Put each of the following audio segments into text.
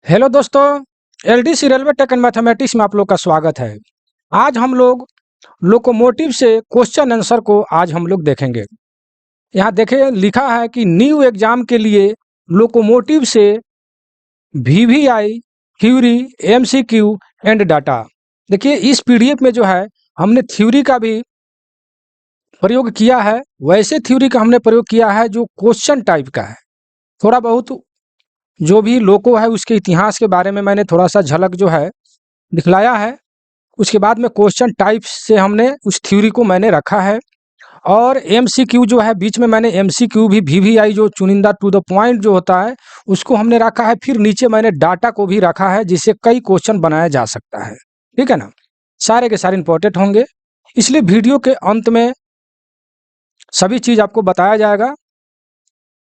Hello दोस्तों। LDC railway tech and mathematics में आप लोग का स्वागत है। आज हम लोग लोकोमोटिव से क्वेश्चन आंसर को आज हम लोग देखेंगे। यहाँ देखिए लिखा है कि न्यू एग्जाम के लिए लोकोमोटिव से VVI, theory, MCQ and data. देखिए इस पीडीएफ में जो है हमने थ्योरी का भी प्रयोग किया है, वैसे थ्योरी का हमने प्रयोग किया है जो क्वेश्चन टाइप का है। थोड़ा बहुत जो भी लोको है उसके इतिहास के बारे में मैंने थोड़ा सा झलक जो है दिखलाया है। उसके बाद में क्वेश्चन टाइप से हमने उस थ्योरी को मैंने रखा है, और एमसीक्यू जो है बीच में मैंने एमसीक्यू भी वीवीआई जो चुनिंदा टू द पॉइंट जो होता है उसको हमने रखा है। फिर नीचे मैंने डाटा को भी रखा है जिससे कई क्वेश्चन बनाया जा सकता है। ठीक है ना, सारे के सारे इंपॉर्टेंट होंगे, इसलिए वीडियो के अंत में सभी चीज आपको बताया जाएगा,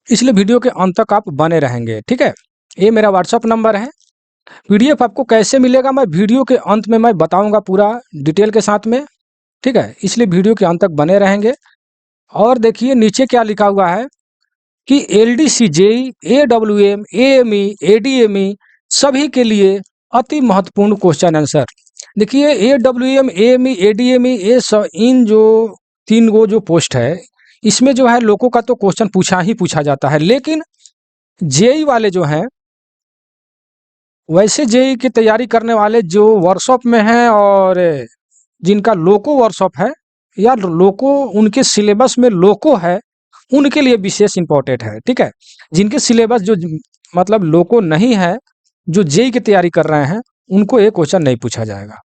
इसलिए वीडियो के अंत तक आप बने रहेंगे। ठीक है, ये मेरा व्हाट्सअप नंबर है। पीडीएफ आपको कैसे मिलेगा मैं वीडियो के अंत में मैं बताऊंगा पूरा डिटेल के साथ में। ठीक है, इसलिए वीडियो के अंत तक बने रहेंगे। और देखिए नीचे क्या लिखा हुआ है कि LDC, JE, AWM, AME, ADME सभी के लिए अति महत्वपूर्ण क्वेश्चन आंसर। देखिए एडब्ल्यूएम, एएमई, एडीएमई इन जो तीन गो जो पोस्ट है इसमें जो है लोगों का तो क्वेश्चन पूछा ही पूछा जाता है, लेकिन जेई वाले जो हैं, वैसे जेई की तैयारी करने वाले जो वर्कशॉप में हैं और जिनका लोको वर्कशॉप है या लोको उनके सिलेबस में लोको है, उनके लिए विशेष इंपॉर्टेंट है। ठीक है, जिनके सिलेबस जो मतलब लोको नहीं है, जो जेई की तैयारी कर रहे हैं, उनको ये क्वेश्चन नहीं पूछा जाएगा।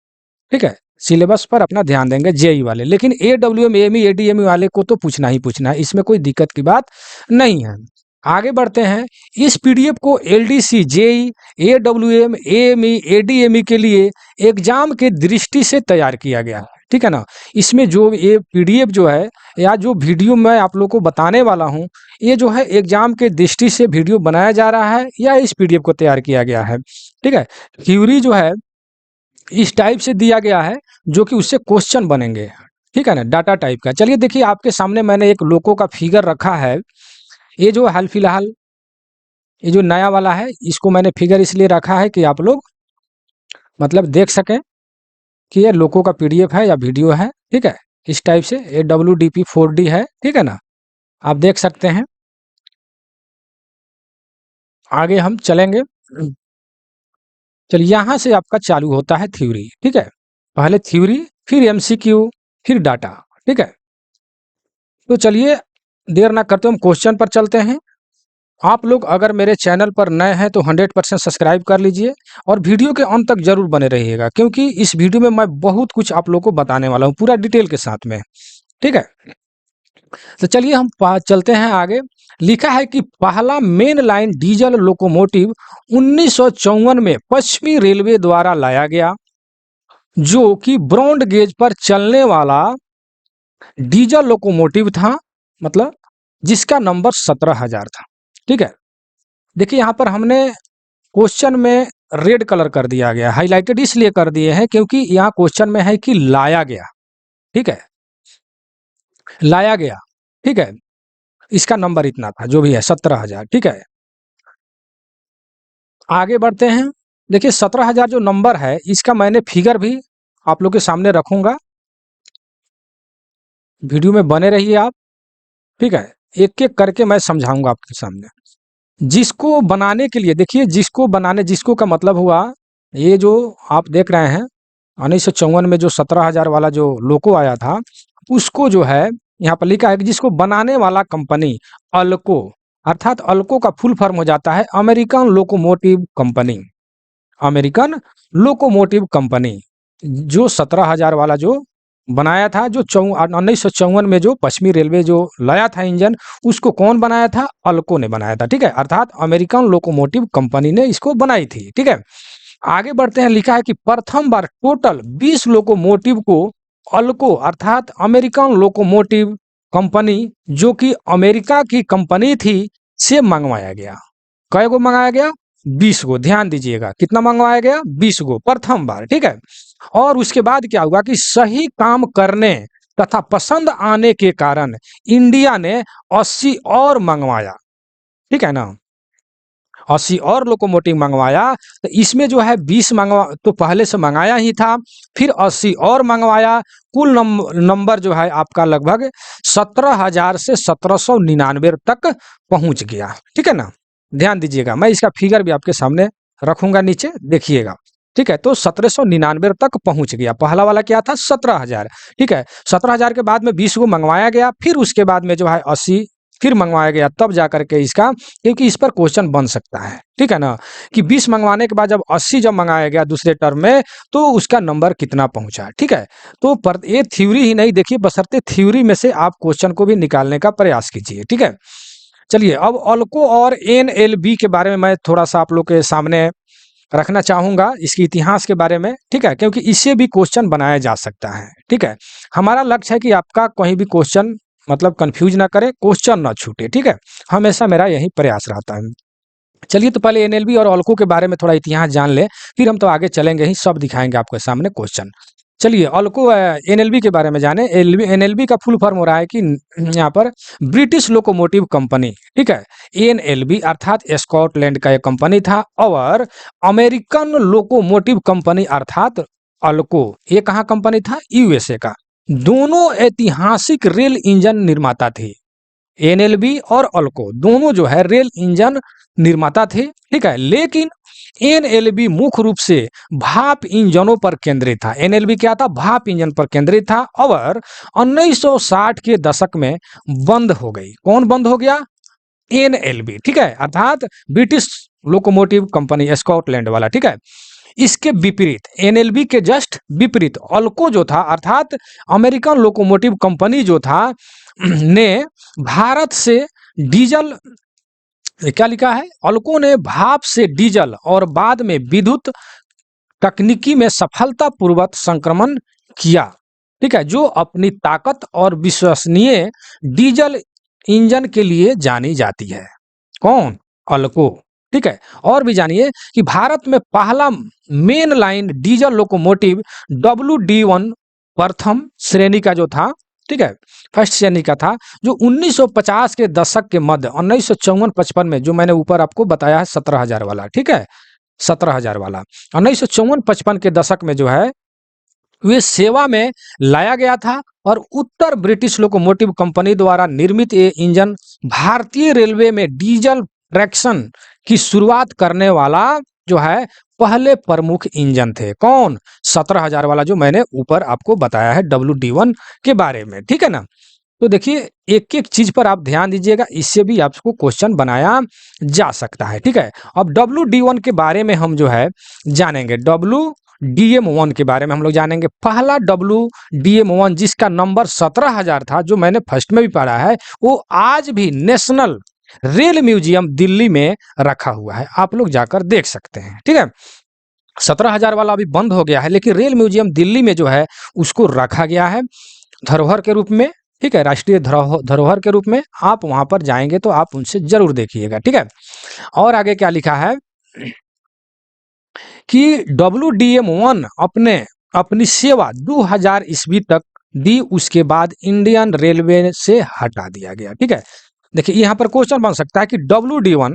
ठीक है, सिलेबस पर अपना ध्यान देंगे जेई वाले, लेकिन एडब्ल्यूएम, एएमई, एडीएमई वाले को तो पूछना ही पूछना है, इसमें कोई दिक्कत की बात नहीं है। आगे बढ़ते हैं। इस पीडीएफ को LDC, JE, AWM, AME, ADME के लिए एग्जाम के दृष्टि से तैयार किया गया है। ठीक है ना, इसमें जो ये पीडीएफ जो है या जो वीडियो मैं आप लोग को बताने वाला हूँ, ये जो है एग्जाम के दृष्टि से वीडियो बनाया जा रहा है या इस पीडीएफ को तैयार किया गया है। ठीक है, थ्योरी जो है इस टाइप से दिया गया है जो कि उससे क्वेश्चन बनेंगे। ठीक है ना, डाटा टाइप का। चलिए देखिए आपके सामने मैंने एक लोको का फिगर रखा है। ये जो हाल फिलहाल ये जो नया वाला है इसको मैंने फिगर इसलिए रखा है कि आप लोग मतलब देख सकें कि ये लोको का पीडीएफ है या वीडियो है। ठीक है, इस टाइप से ये WDP4D है। ठीक है ना, आप देख सकते हैं। आगे हम चलेंगे। चलिए यहाँ से आपका चालू होता है थ्योरी। ठीक है, पहले थ्योरी, फिर एमसीक्यू, फिर डाटा। ठीक है, तो चलिए देर ना करते हम क्वेश्चन पर चलते हैं। आप लोग अगर मेरे चैनल पर नए हैं तो 100% सब्सक्राइब कर लीजिए और वीडियो के अंत तक जरूर बने रहिएगा, क्योंकि इस वीडियो में मैं बहुत कुछ आप लोग को बताने वाला हूँ पूरा डिटेल के साथ में। ठीक है, तो चलिए हम चलते हैं आगे। लिखा है कि पहला मेन लाइन डीजल लोकोमोटिव 1954 में पश्चिमी रेलवे द्वारा लाया गया, जो कि ब्रॉड गेज पर चलने वाला डीजल लोकोमोटिव था, मतलब जिसका नंबर 17,000 था। ठीक है, देखिए यहाँ पर हमने क्वेश्चन में रेड कलर कर दिया गया, हाईलाइटेड इसलिए कर दिए हैं क्योंकि यहाँ क्वेश्चन में है कि लाया गया। ठीक है, लाया गया। ठीक है, इसका नंबर इतना था, जो भी है 17,000। ठीक है, आगे बढ़ते हैं। देखिए 17,000 जो नंबर है इसका मैंने फिगर भी आप लोग के सामने रखूंगा, वीडियो में बने रहिए आप। ठीक है, एक एक करके मैं समझाऊंगा आपके सामने। जिसको बनाने के लिए, देखिए जिसको बनाने, जिसको का मतलब हुआ ये जो आप देख रहे हैं 1954 में जो 17,000 वाला जो लोको आया था, उसको जो है यहाँ पर लिखा है कि जिसको बनाने वाला कंपनी अल्को, अर्थात अल्को का फुल फॉर्म हो जाता है American locomotive company. American locomotive company जो 17,000 वाला जो बनाया था, जो 1954 में जो पश्चिमी रेलवे जो लाया था इंजन, उसको कौन बनाया था? अल्को ने बनाया था। ठीक है, अर्थात अमेरिकन लोकोमोटिव कंपनी ने इसको बनाई थी। ठीक है, आगे बढ़ते हैं। लिखा है कि प्रथम बार टोटल 20 लोकोमोटिव को अल्को अर्थात अमेरिकन लोकोमोटिव कंपनी, जो कि अमेरिका की कंपनी थी, से मंगवाया गया। कय गो मंगाया गया? 20 गो। ध्यान दीजिएगा, कितना मंगवाया गया? 20 गो प्रथम बार। ठीक है, और उसके बाद क्या हुआ कि सही काम करने तथा पसंद आने के कारण इंडिया ने 80 और मंगवाया। ठीक है ना, 80 और लोकोमोटिव मंगवाया, तो इसमें जो है 20 मंगवा तो पहले से मंगाया ही था, फिर 80 और मंगवाया, कुल नंबर जो है आपका लगभग 17,000 से 1799 तक पहुंच गया। ठीक है ना, ध्यान दीजिएगा, मैं इसका फिगर भी आपके सामने रखूंगा नीचे, देखिएगा। ठीक है, तो 1799 तक पहुंच गया। पहला वाला क्या था, 17,000। ठीक है, 17,000 के बाद में 20 को मंगवाया गया, फिर उसके बाद में जो है 80 फिर मंगवाया गया, तब जाकर के इसका, क्योंकि इस पर क्वेश्चन बन सकता है। ठीक है ना, कि 20 मंगवाने के बाद जब 80 जब मंगाया गया दूसरे टर्म में, तो उसका नंबर कितना पहुंचा। ठीक है, तो पर ये थ्योरी ही नहीं, देखिए बशर्ते थ्योरी में से आप क्वेश्चन को भी निकालने का प्रयास कीजिए। ठीक है, चलिए अब अल्को और एनएलबी के बारे में मैं थोड़ा सा आप लोग के सामने रखना चाहूंगा, इसके इतिहास के बारे में। ठीक है, क्योंकि इससे भी क्वेश्चन बनाया जा सकता है। ठीक है, हमारा लक्ष्य है कि आपका कहीं भी क्वेश्चन मतलब कंफ्यूज ना करे, क्वेश्चन ना छूटे। ठीक है, हमेशा मेरा यही प्रयास रहता है। चलिए, तो पहले एनएलबी और अल्को के बारे में थोड़ा इतिहास जान ले, फिर हम तो आगे चलेंगे ही, सब दिखाएंगे आपके सामने क्वेश्चन। चलिए, अल्को एनएलबी के बारे में जाने। एनएलबी का फुल फॉर्म हो रहा है कि यहाँ पर ब्रिटिश लोकोमोटिव कंपनी। ठीक है, एनएलबी अर्थात स्कॉटलैंड का एक कंपनी था, और अमेरिकन लोकोमोटिव कंपनी अर्थात अल्को, ये कहाँ कंपनी था, यूएसए का। दोनों ऐतिहासिक रेल इंजन निर्माता थे। एनएलबी और अल्को दोनों जो है रेल इंजन निर्माता थे। ठीक है, लेकिन एनएलबी मुख्य रूप से भाप इंजनों पर केंद्रित था। एनएलबी क्या था, भाप इंजन पर केंद्रित था, और 1960 के दशक में बंद हो गई। कौन बंद हो गया, एनएलबी। ठीक है, अर्थात ब्रिटिश लोकोमोटिव कंपनी, स्कॉटलैंड वाला। ठीक है, इसके विपरीत, एनएलबी के जस्ट विपरीत अल्को जो था, अर्थात अमेरिकन लोकोमोटिव कंपनी जो था, ने भारत से डीजल, क्या लिखा है, अल्को ने भाप से डीजल और बाद में विद्युत तकनीकी में सफलतापूर्वक संक्रमण किया। ठीक है, जो अपनी ताकत और विश्वसनीय डीजल इंजन के लिए जानी जाती है। कौन, अल्को। ठीक है, और भी जानिए कि भारत में पहला main line diesel locomotive WD1 प्रथम श्रेणी का जो था, ठीक है, फर्स्ट श्रेणी का था, जो 1950 के दशक के मध्य 1954-55 में, जो मैंने ऊपर आपको बताया है 17,000 वाला। ठीक है, 17,000 वाला 1954-55 के दशक में जो है वे सेवा में लाया गया था, और उत्तर ब्रिटिश लोकोमोटिव कंपनी द्वारा निर्मित ये इंजन भारतीय रेलवे में डीजल ट्रैक्शन की शुरुआत करने वाला जो है पहले प्रमुख इंजन थे। कौन, 17,000 वाला, जो मैंने ऊपर आपको बताया है WD1 के बारे में। ठीक है ना, तो देखिए एक एक चीज पर आप ध्यान दीजिएगा, इससे भी आपको क्वेश्चन बनाया जा सकता है। ठीक है, अब WD1 के बारे में हम जो है जानेंगे, WDM1 के बारे में हम लोग जानेंगे। पहला WDM1 जिसका नंबर 17,000 था, जो मैंने फर्स्ट में भी पढ़ा है, वो आज भी नेशनल रेल म्यूजियम दिल्ली में रखा हुआ है, आप लोग जाकर देख सकते हैं। ठीक है, 17,000 वाला अभी बंद हो गया है, लेकिन रेल म्यूजियम दिल्ली में जो है उसको रखा गया है धरोहर के रूप में। ठीक है, राष्ट्रीय धरोहर के रूप में। आप वहां पर जाएंगे तो आप उनसे जरूर देखिएगा। ठीक है, और आगे क्या लिखा है कि WDM1 अपनी सेवा 2000 ईस्वी तक दी, उसके बाद इंडियन रेलवे से हटा दिया गया। ठीक है, देखिए यहाँ पर क्वेश्चन बन सकता है कि WDM1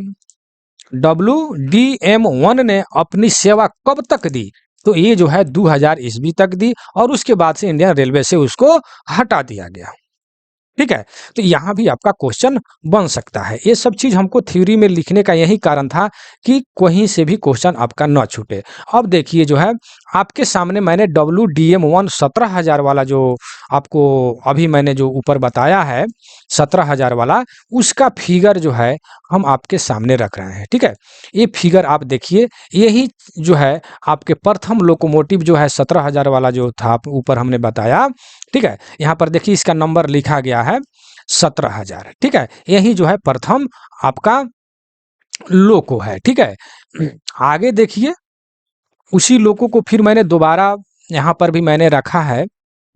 ने अपनी सेवा कब तक दी, तो ये जो है 2000 ईस्वी तक दी, और उसके बाद से इंडियन रेलवे से उसको हटा दिया गया। ठीक है, तो यहाँ भी आपका क्वेश्चन बन सकता है। ये सब चीज हमको थ्योरी में लिखने का यही कारण था कि कहीं से भी क्वेश्चन आपका न छूटे। अब देखिए जो है आपके सामने मैंने WDM1 17,000 वाला, जो आपको अभी मैंने जो ऊपर बताया है 17,000 वाला, उसका फिगर जो है हम आपके सामने रख रहे हैं। ठीक है, ये फिगर आप देखिए, यही जो है आपके प्रथम लोकोमोटिव जो है 17,000 वाला जो था ऊपर हमने बताया। ठीक है, यहाँ पर देखिए इसका नंबर लिखा गया है 17,000। ठीक है, यही जो है प्रथम आपका लोको है। ठीक है, आगे देखिए उसी लोको को फिर मैंने दोबारा यहाँ पर भी मैंने रखा है।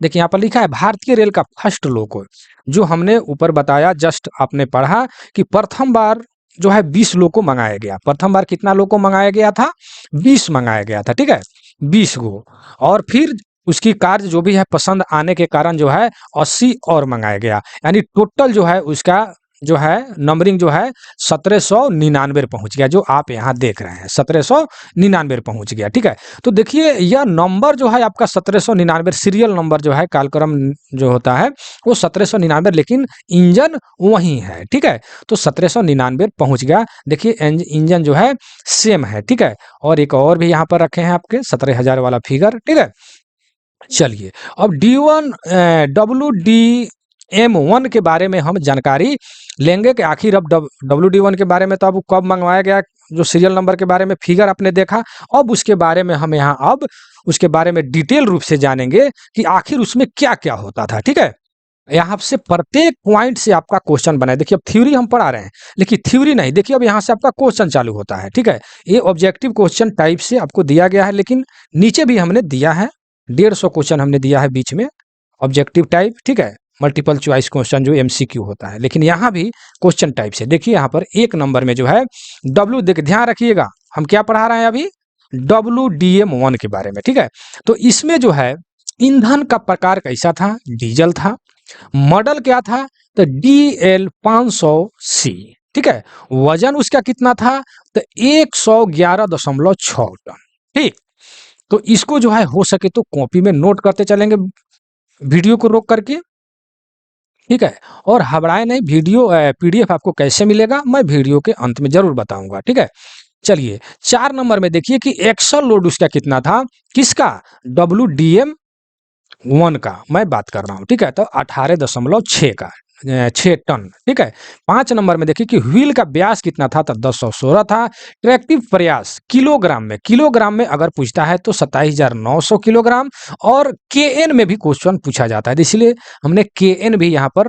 देखिए यहाँ पर लिखा है भारतीय रेल का फर्स्ट लोको, जो हमने ऊपर बताया, जस्ट आपने पढ़ा कि प्रथम बार जो है 20 लोको मंगाया गया। प्रथम बार कितना लोको मंगाया गया था, 20 मंगाया गया था। ठीक है, 20 गो, और फिर उसकी कार्य जो भी है पसंद आने के कारण जो है 80 और मंगाया गया, यानी टोटल जो है उसका जो है नंबरिंग जो है 1799 पहुंच गया, जो आप यहाँ देख रहे हैं 1799 पहुंच गया। ठीक है, तो देखिए यह नंबर जो है आपका 1799 सीरियल नंबर जो है, कालक्रम जो होता है वो 1799, लेकिन इंजन वही है। ठीक है, तो 1799 पहुंच गया। देखिए इंजन जो है सेम है। ठीक है, और एक और भी यहाँ पर रखे हैं आपके 17,000 वाला फिगर। ठीक है, चलिए अब D1 WD-M1 के बारे में हम जानकारी लेंगे कि आखिर अब WD1 के बारे में तो अब कब मंगवाया गया, जो सीरियल नंबर के बारे में फिगर आपने देखा, अब उसके बारे में हम यहाँ अब उसके बारे में डिटेल रूप से जानेंगे कि आखिर उसमें क्या क्या होता था। ठीक है, यहाँ से प्रत्येक पॉइंट से आपका क्वेश्चन बना है। देखिए अब थ्योरी हम पढ़ा रहे हैं, लेकिन थ्योरी नहीं, देखिए अब यहाँ से आपका क्वेश्चन चालू होता है। ठीक है, ये ऑब्जेक्टिव क्वेश्चन टाइप से आपको दिया गया है, लेकिन नीचे भी हमने दिया है 150 क्वेश्चन हमने दिया है बीच में ऑब्जेक्टिव टाइप। ठीक है, मल्टीपल चॉइस क्वेश्चन जो MCQ होता है, लेकिन यहाँ भी क्वेश्चन टाइप से। देखिए यहाँ पर एक नंबर में जो है डब्ल्यू, देख ध्यान रखिएगा हम क्या पढ़ा रहे हैं अभी, WDM1 के बारे में। ठीक है, तो इसमें जो है ईंधन का प्रकार कैसा था, डीजल था। मॉडल क्या था, तो DL500C। ठीक है, वजन उसका कितना था, तो 111.6 टन। ठीक, तो इसको जो है हो सके तो कॉपी में नोट करते चलेंगे वीडियो को रोक करके। ठीक है, और घबराए नहीं, वीडियो PDF आपको कैसे मिलेगा मैं वीडियो के अंत में जरूर बताऊंगा। ठीक है, चलिए 4 नंबर में देखिए कि एक्सल लोड उसका कितना था, किसका, WDM1 का मैं बात कर रहा हूँ। ठीक है, तो 18.6 का 6 टन। ठीक है, 5 नंबर में देखिए कि व्हील का व्यास कितना था, तो 1016 था। ट्रैक्टिव प्रयास किलोग्राम में अगर पूछता है तो 27,900 किलोग्राम। और KN में भी क्वेश्चन पूछा जाता है, इसलिए हमने KN भी यहाँ पर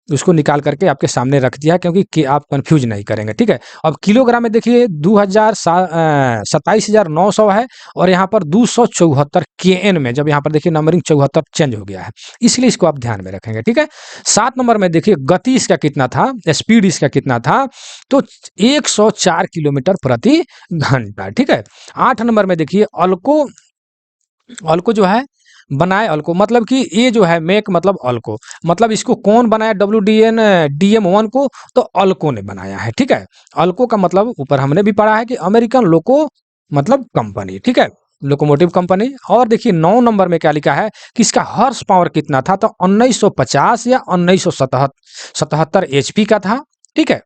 उसको निकाल करके आपके सामने रख दिया, क्योंकि आप कंफ्यूज नहीं करेंगे। ठीक है, अब किलोग्राम में देखिए 27,900 है, और यहाँ पर 274 KN में, जब यहाँ पर देखिए नंबरिंग 74 चेंज हो गया है, इसलिए इसको आप ध्यान में रखेंगे। ठीक है, 7 नंबर में देखिए गति इसका कितना था, स्पीड इसका कितना था, तो 104 किलोमीटर प्रति घंटा। ठीक है, 8 नंबर में देखिए अल्को जो है बनाए, अल्को मतलब कि ये जो है मेक मतलब अल्को, मतलब इसको कौन बनाया, WDM1 को, तो अल्को ने बनाया है। ठीक है, अल्को का मतलब ऊपर हमने भी पढ़ा है कि अमेरिकन लोको मतलब कंपनी। ठीक है, लोकोमोटिव कंपनी। और देखिए 9 नंबर में क्या लिखा है कि इसका हॉर्स पावर कितना था, तो 1950 या 1977 HP का था। ठीक है,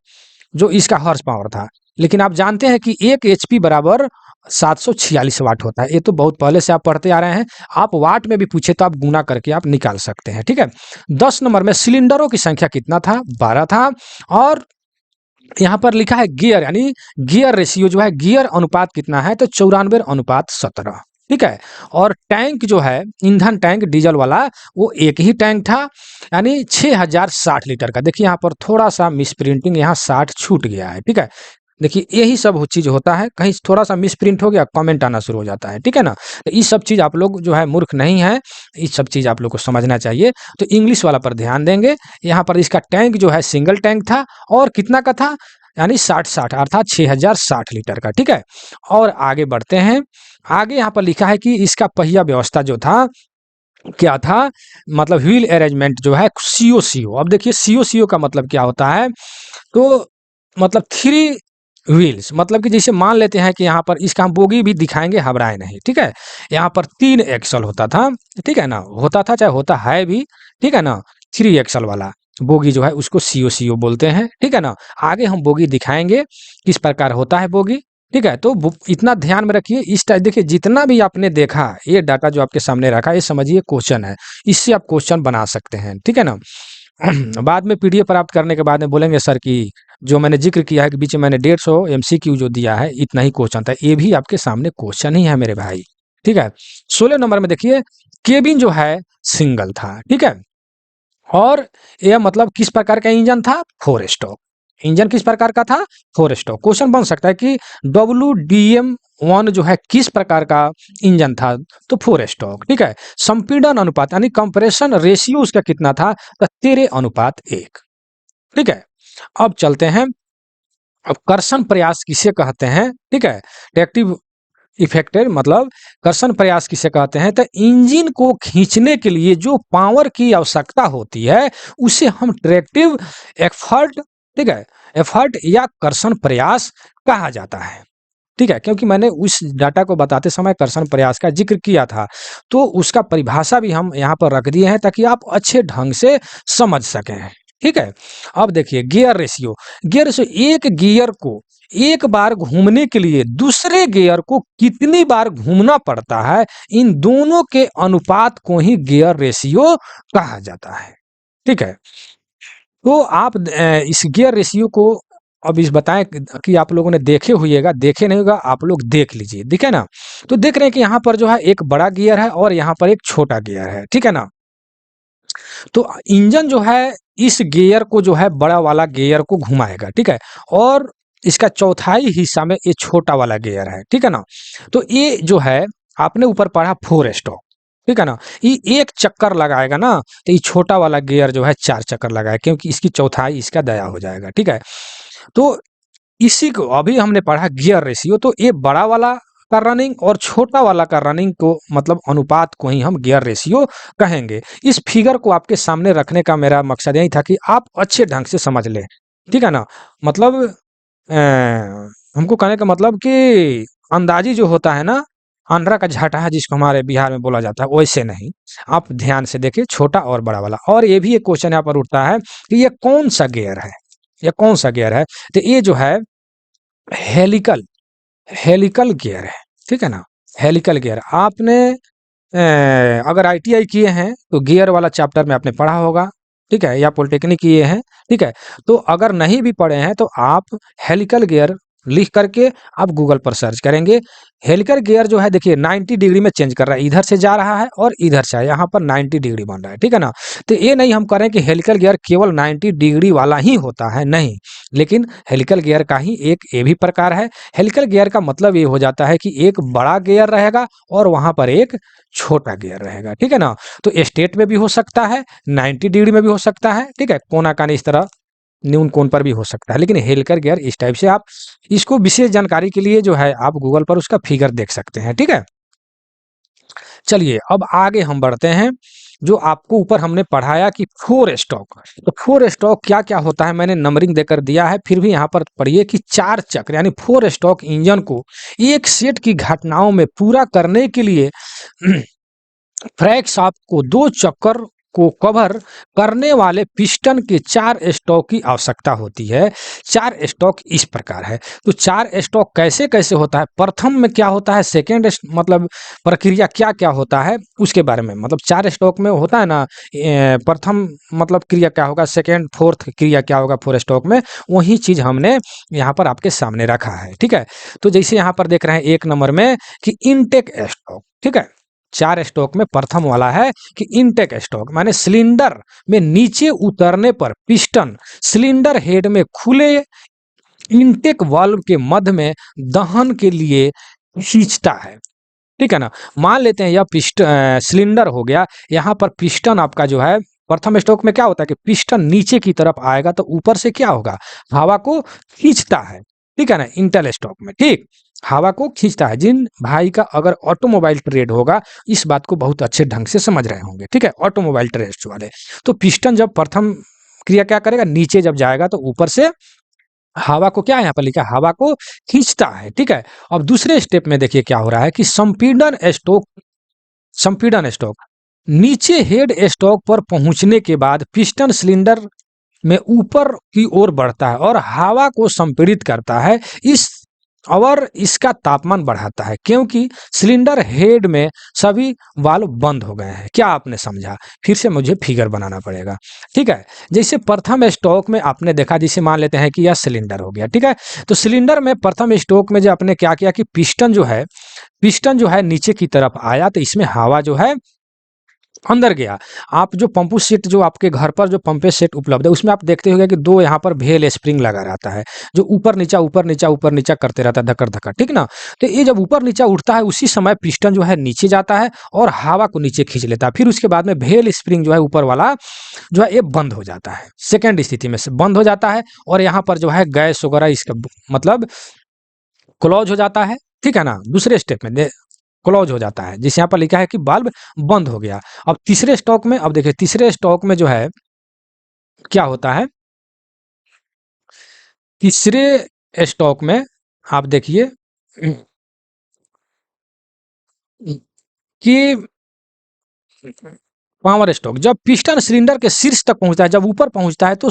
जो इसका हॉर्स पावर था, लेकिन आप जानते हैं कि 1 HP बराबर 746 वाट होता है। ये तो बहुत पहले से आप पढ़ते आ रहे हैं, आप वाट में भी पूछे तो आप गुना करके आप निकाल सकते हैं। ठीक है, 10 नंबर में सिलेंडरों की संख्या कितना था, 12 था। और यहाँ पर लिखा है गियर, यानी गियर रेशियो जो है, गियर अनुपात कितना है, तो 94:17। ठीक है, और टैंक जो है ईंधन टैंक डीजल वाला, वो एक ही टैंक था, यानी 6060 लीटर का। देखिए यहाँ पर थोड़ा सा मिस प्रिंटिंग, यहाँ 60 छूट गया है। ठीक है, देखिए यही सब चीज होता है, कहीं थोड़ा सा मिस प्रिंट हो गया कमेंट आना शुरू हो जाता है। ठीक है ना, तो ये सब चीज आप लोग जो है मूर्ख नहीं है, ये सब चीज आप लोग को समझना चाहिए। तो इंग्लिश वाला पर ध्यान देंगे। यहाँ पर इसका टैंक जो है सिंगल टैंक था, और कितना का था, यानी 60-60 अर्थात 6060 लीटर का। ठीक है, और आगे बढ़ते हैं। आगे यहाँ पर लिखा है कि इसका पहिया व्यवस्था जो था क्या था, मतलब व्हील अरेंजमेंट जो है COCO। अब देखिए COCO का मतलब क्या होता है, तो मतलब 3 व्हील्स, मतलब कि जैसे मान लेते हैं कि यहाँ पर इसका हम बोगी भी दिखाएंगे, घबराए नहीं। ठीक है, यहाँ पर 3 एक्सल होता था। ठीक है ना, होता था चाहे होता है भी। ठीक है ना, 3 एक्सल वाला बोगी जो है उसको COCO बोलते हैं। ठीक है ना, आगे हम बोगी दिखाएंगे किस प्रकार होता है बोगी। ठीक है, तो इतना ध्यान में रखिए। इस टाइप देखिए जितना भी आपने देखा, ये डाटा जो आपके सामने रखा, ये समझिए क्वेश्चन है, इससे आप क्वेश्चन बना सकते हैं। ठीक है ना, बाद में PDF प्राप्त करने के बाद में बोलेंगे सर कि जो मैंने जिक्र किया है कि बीच में मैंने 150 MCQ जो दिया है, इतना ही क्वेश्चन था, ये भी आपके सामने क्वेश्चन ही है मेरे भाई। ठीक है, 16 नंबर में देखिए केबिन जो है सिंगल था। ठीक है, और यह मतलब किस प्रकार का इंजन था, 4 स्ट्रोक इंजन। किस प्रकार का था, 4 स्ट्रोक। क्वेश्चन बन सकता है कि WDM1 जो है किस प्रकार का इंजन था, तो 4 स्ट्रोक। ठीक है, संपीड़न अनुपात यानी कंप्रेशन रेशियो उसका कितना था, तो 13:1। ठीक है, अब चलते हैं। अब कर्षण प्रयास किसे कहते हैं। ठीक है, रिएक्टिव इफेक्टेड मतलब कर्षण प्रयास किसे कहते हैं, तो इंजन को खींचने के लिए जो पावर की आवश्यकता होती है, उसे हम ट्रैक्टिव एफर्ट ठीक है, एफर्ट या कर्षण प्रयास कहा जाता है। ठीक है, क्योंकि मैंने उस डाटा को बताते समय कर्षण प्रयास का जिक्र किया था, तो उसका परिभाषा भी हम यहाँ पर रख दिए हैं ताकि आप अच्छे ढंग से समझ सकें। ठीक है, अब देखिए गियर रेशियो एक गियर को एक बार घूमने के लिए दूसरे गियर को कितनी बार घूमना पड़ता है, इन दोनों के अनुपात को ही गियर रेशियो कहा जाता है। ठीक है, तो आप इस गियर रेशियो को अब इस बताएं कि आप लोगों ने देखे नहीं होगा, आप लोग देख लीजिए, दिखे ना। तो देख रहे हैं कि यहाँ पर जो है एक बड़ा गियर है और यहाँ पर एक छोटा गियर है, ठीक है ना। तो इंजन जो है इस गियर को जो है बड़ा वाला गियर को घुमाएगा, ठीक है, और इसका चौथाई हिस्सा में ये छोटा वाला गियर है, ठीक है ना। तो ये जो है आपने ऊपर पढ़ा 4 स्टॉक, ठीक है ना, ये एक चक्कर लगाएगा ना, तो ये छोटा वाला गियर जो है 4 चक्कर लगाएगा, क्योंकि इसकी चौथाई इसका दया हो जाएगा, ठीक है। तो इसी को अभी हमने पढ़ा गियर रेशियो, तो ये बड़ा वाला का रनिंग और छोटा वाला का रनिंग को मतलब अनुपात को ही हम गियर रेशियो कहेंगे। इस फिगर को आपके सामने रखने का मेरा मकसद यही था कि आप अच्छे ढंग से समझ लें, ठीक है ना। मतलब हमको कहने का मतलब कि अंदाजी जो होता है ना, आंध्रा का झाटा है जिसको हमारे बिहार में बोला जाता है, वैसे नहीं। आप ध्यान से देखिए छोटा और बड़ा वाला। और ये भी एक क्वेश्चन यहाँ पर उठता है कि ये कौन सा गियर है, ये कौन सा गियर है। तो ये जो है हेलिकल हेलिकल गियर है, ठीक है ना। हेलिकल गियर आपने अगर आईटीआई किए हैं तो गियर वाला चैप्टर में आपने पढ़ा होगा, ठीक है, या पॉलिटेक्निक किए हैं, ठीक है। तो अगर नहीं भी पढ़े हैं तो आप हेलिकल गियर लिख करके आप गूगल पर सर्च करेंगे। हेलिकल गियर जो है देखिए 90 डिग्री में चेंज कर रहा है, इधर से जा रहा है और इधर से यहाँ पर 90 डिग्री बन रहा है, ठीक है ना। तो ये नहीं हम करें कि हेलिकल गियर केवल 90 डिग्री वाला ही होता है, नहीं, लेकिन हेलिकल गियर का ही एक ये भी प्रकार है। हेलिकल गियर का मतलब ये हो जाता है कि एक बड़ा गियर रहेगा और वहां पर एक छोटा गियर रहेगा, ठीक है ना। तो स्ट्रेट में भी हो सकता है, 90 डिग्री में भी हो सकता है, ठीक है, कोना कानी इस तरह न्यून कोण पर भी हो सकता है, लेकिन हेलिकल गियर इस टाइप से आप इसको विशेष जानकारी के लिए जो है आप गूगल पर उसका फिगर देख सकते हैं, ठीक है। चलिए अब आगे हम बढ़ते हैं। जो आपको ऊपर हमने पढ़ाया कि 4 स्टॉक, तो 4 स्टॉक क्या क्या होता है मैंने नंबरिंग देकर दिया है, फिर भी यहाँ पर पढ़िए कि 4 चक्र यानी 4 स्टॉक इंजन को एक सेट की घटनाओं में पूरा करने के लिए फ्रैंकशाफ्ट को 2 चक्कर को कवर करने वाले पिस्टन के 4 स्टॉक की आवश्यकता होती है। 4 स्टॉक इस प्रकार है। तो 4 स्टॉक कैसे कैसे होता है, प्रथम में क्या होता है, सेकेंड मतलब प्रक्रिया क्या क्या होता है उसके बारे में, मतलब 4 स्टॉक में होता है ना, प्रथम मतलब क्रिया क्या होगा, सेकेंड फोर्थ क्रिया क्या होगा 4 स्टॉक में, वही चीज हमने यहाँ पर आपके सामने रखा है, ठीक है। तो जैसे यहाँ पर देख रहे हैं 1 नंबर में कि इनटेक स्टॉक, ठीक है, 4 स्टॉक में प्रथम वाला है कि इनटेक स्टॉक माने सिलेंडर में नीचे उतरने पर पिस्टन सिलेंडर हेड में खुले इनटेक वाल्व के मध्य में दहन के लिए खींचता है, ठीक है ना। मान लेते हैं यह पिस्टन सिलेंडर हो गया, यहाँ पर पिस्टन आपका जो है प्रथम स्ट्रोक में क्या होता है कि पिस्टन नीचे की तरफ आएगा तो ऊपर से क्या होगा, हवा को खींचता है, ठीक है ना। इंटेल स्टॉक में ठीक हवा को खींचता है। जिन भाई का अगर ऑटोमोबाइल ट्रेड होगा इस बात को बहुत अच्छे ढंग से समझ रहे होंगे, ठीक है, ऑटोमोबाइल ट्रेड वाले। तो पिस्टन जब प्रथम क्रिया क्या करेगा, नीचे जब जाएगा तो ऊपर से हवा को क्या यहाँ पर लिखा है, हवा को खींचता है, ठीक है। अब दूसरे स्टेप में देखिए क्या हो रहा है कि संपीड़न स्ट्रोक नीचे हेड स्ट्रोक पर पहुंचने के बाद पिस्टन सिलेंडर में ऊपर की ओर बढ़ता है और हवा को संपीड़ित करता है, इस और इसका तापमान बढ़ाता है, क्योंकि सिलेंडर हेड में सभी वाल्व बंद हो गए हैं। क्या आपने समझा, फिर से मुझे फिगर बनाना पड़ेगा, ठीक है। जैसे प्रथम स्ट्रोक में आपने देखा, जिसे मान लेते हैं कि यह सिलेंडर हो गया, ठीक है। तो सिलेंडर में प्रथम स्ट्रोक में जो आपने क्या किया कि पिस्टन जो है नीचे की तरफ आया, तो इसमें हवा जो है अंदर गया। आप जो पंपू सेट जो आपके घर पर जो पंपे सेट उपलब्ध है उसमें आप देखते होंगे कि 2 यहाँ पर भेल स्प्रिंग लगा रहता है, जो ऊपर नीचा करते रहता है, धक्कर धक्कर, ठीक ना। तो ये जब ऊपर नीचा उठता है उसी समय पिस्टन जो है नीचे जाता है और हवा को नीचे खींच लेता है। फिर उसके बाद में भेल स्प्रिंग जो है ऊपर वाला जो है ये बंद हो जाता है, सेकेंड स्थिति में से बंद हो जाता है, और यहाँ पर जो है गैस वगैरह इसका मतलब क्लोज हो जाता है, ठीक है ना। दूसरे स्टेप में क्लोज हो जाता है, जिस यहाँ पर लिखा है कि बल्ब बंद हो गया। अब तीसरे स्टॉक में, अब देखिए तीसरे स्टॉक में जो है क्या होता है तीसरे स्टॉक में आप देखिए कि पावर स्ट्रोक जब पिस्टन सिलेंडर के शीर्ष तक पहुंचता है, जब ऊपर पहुंचता है तो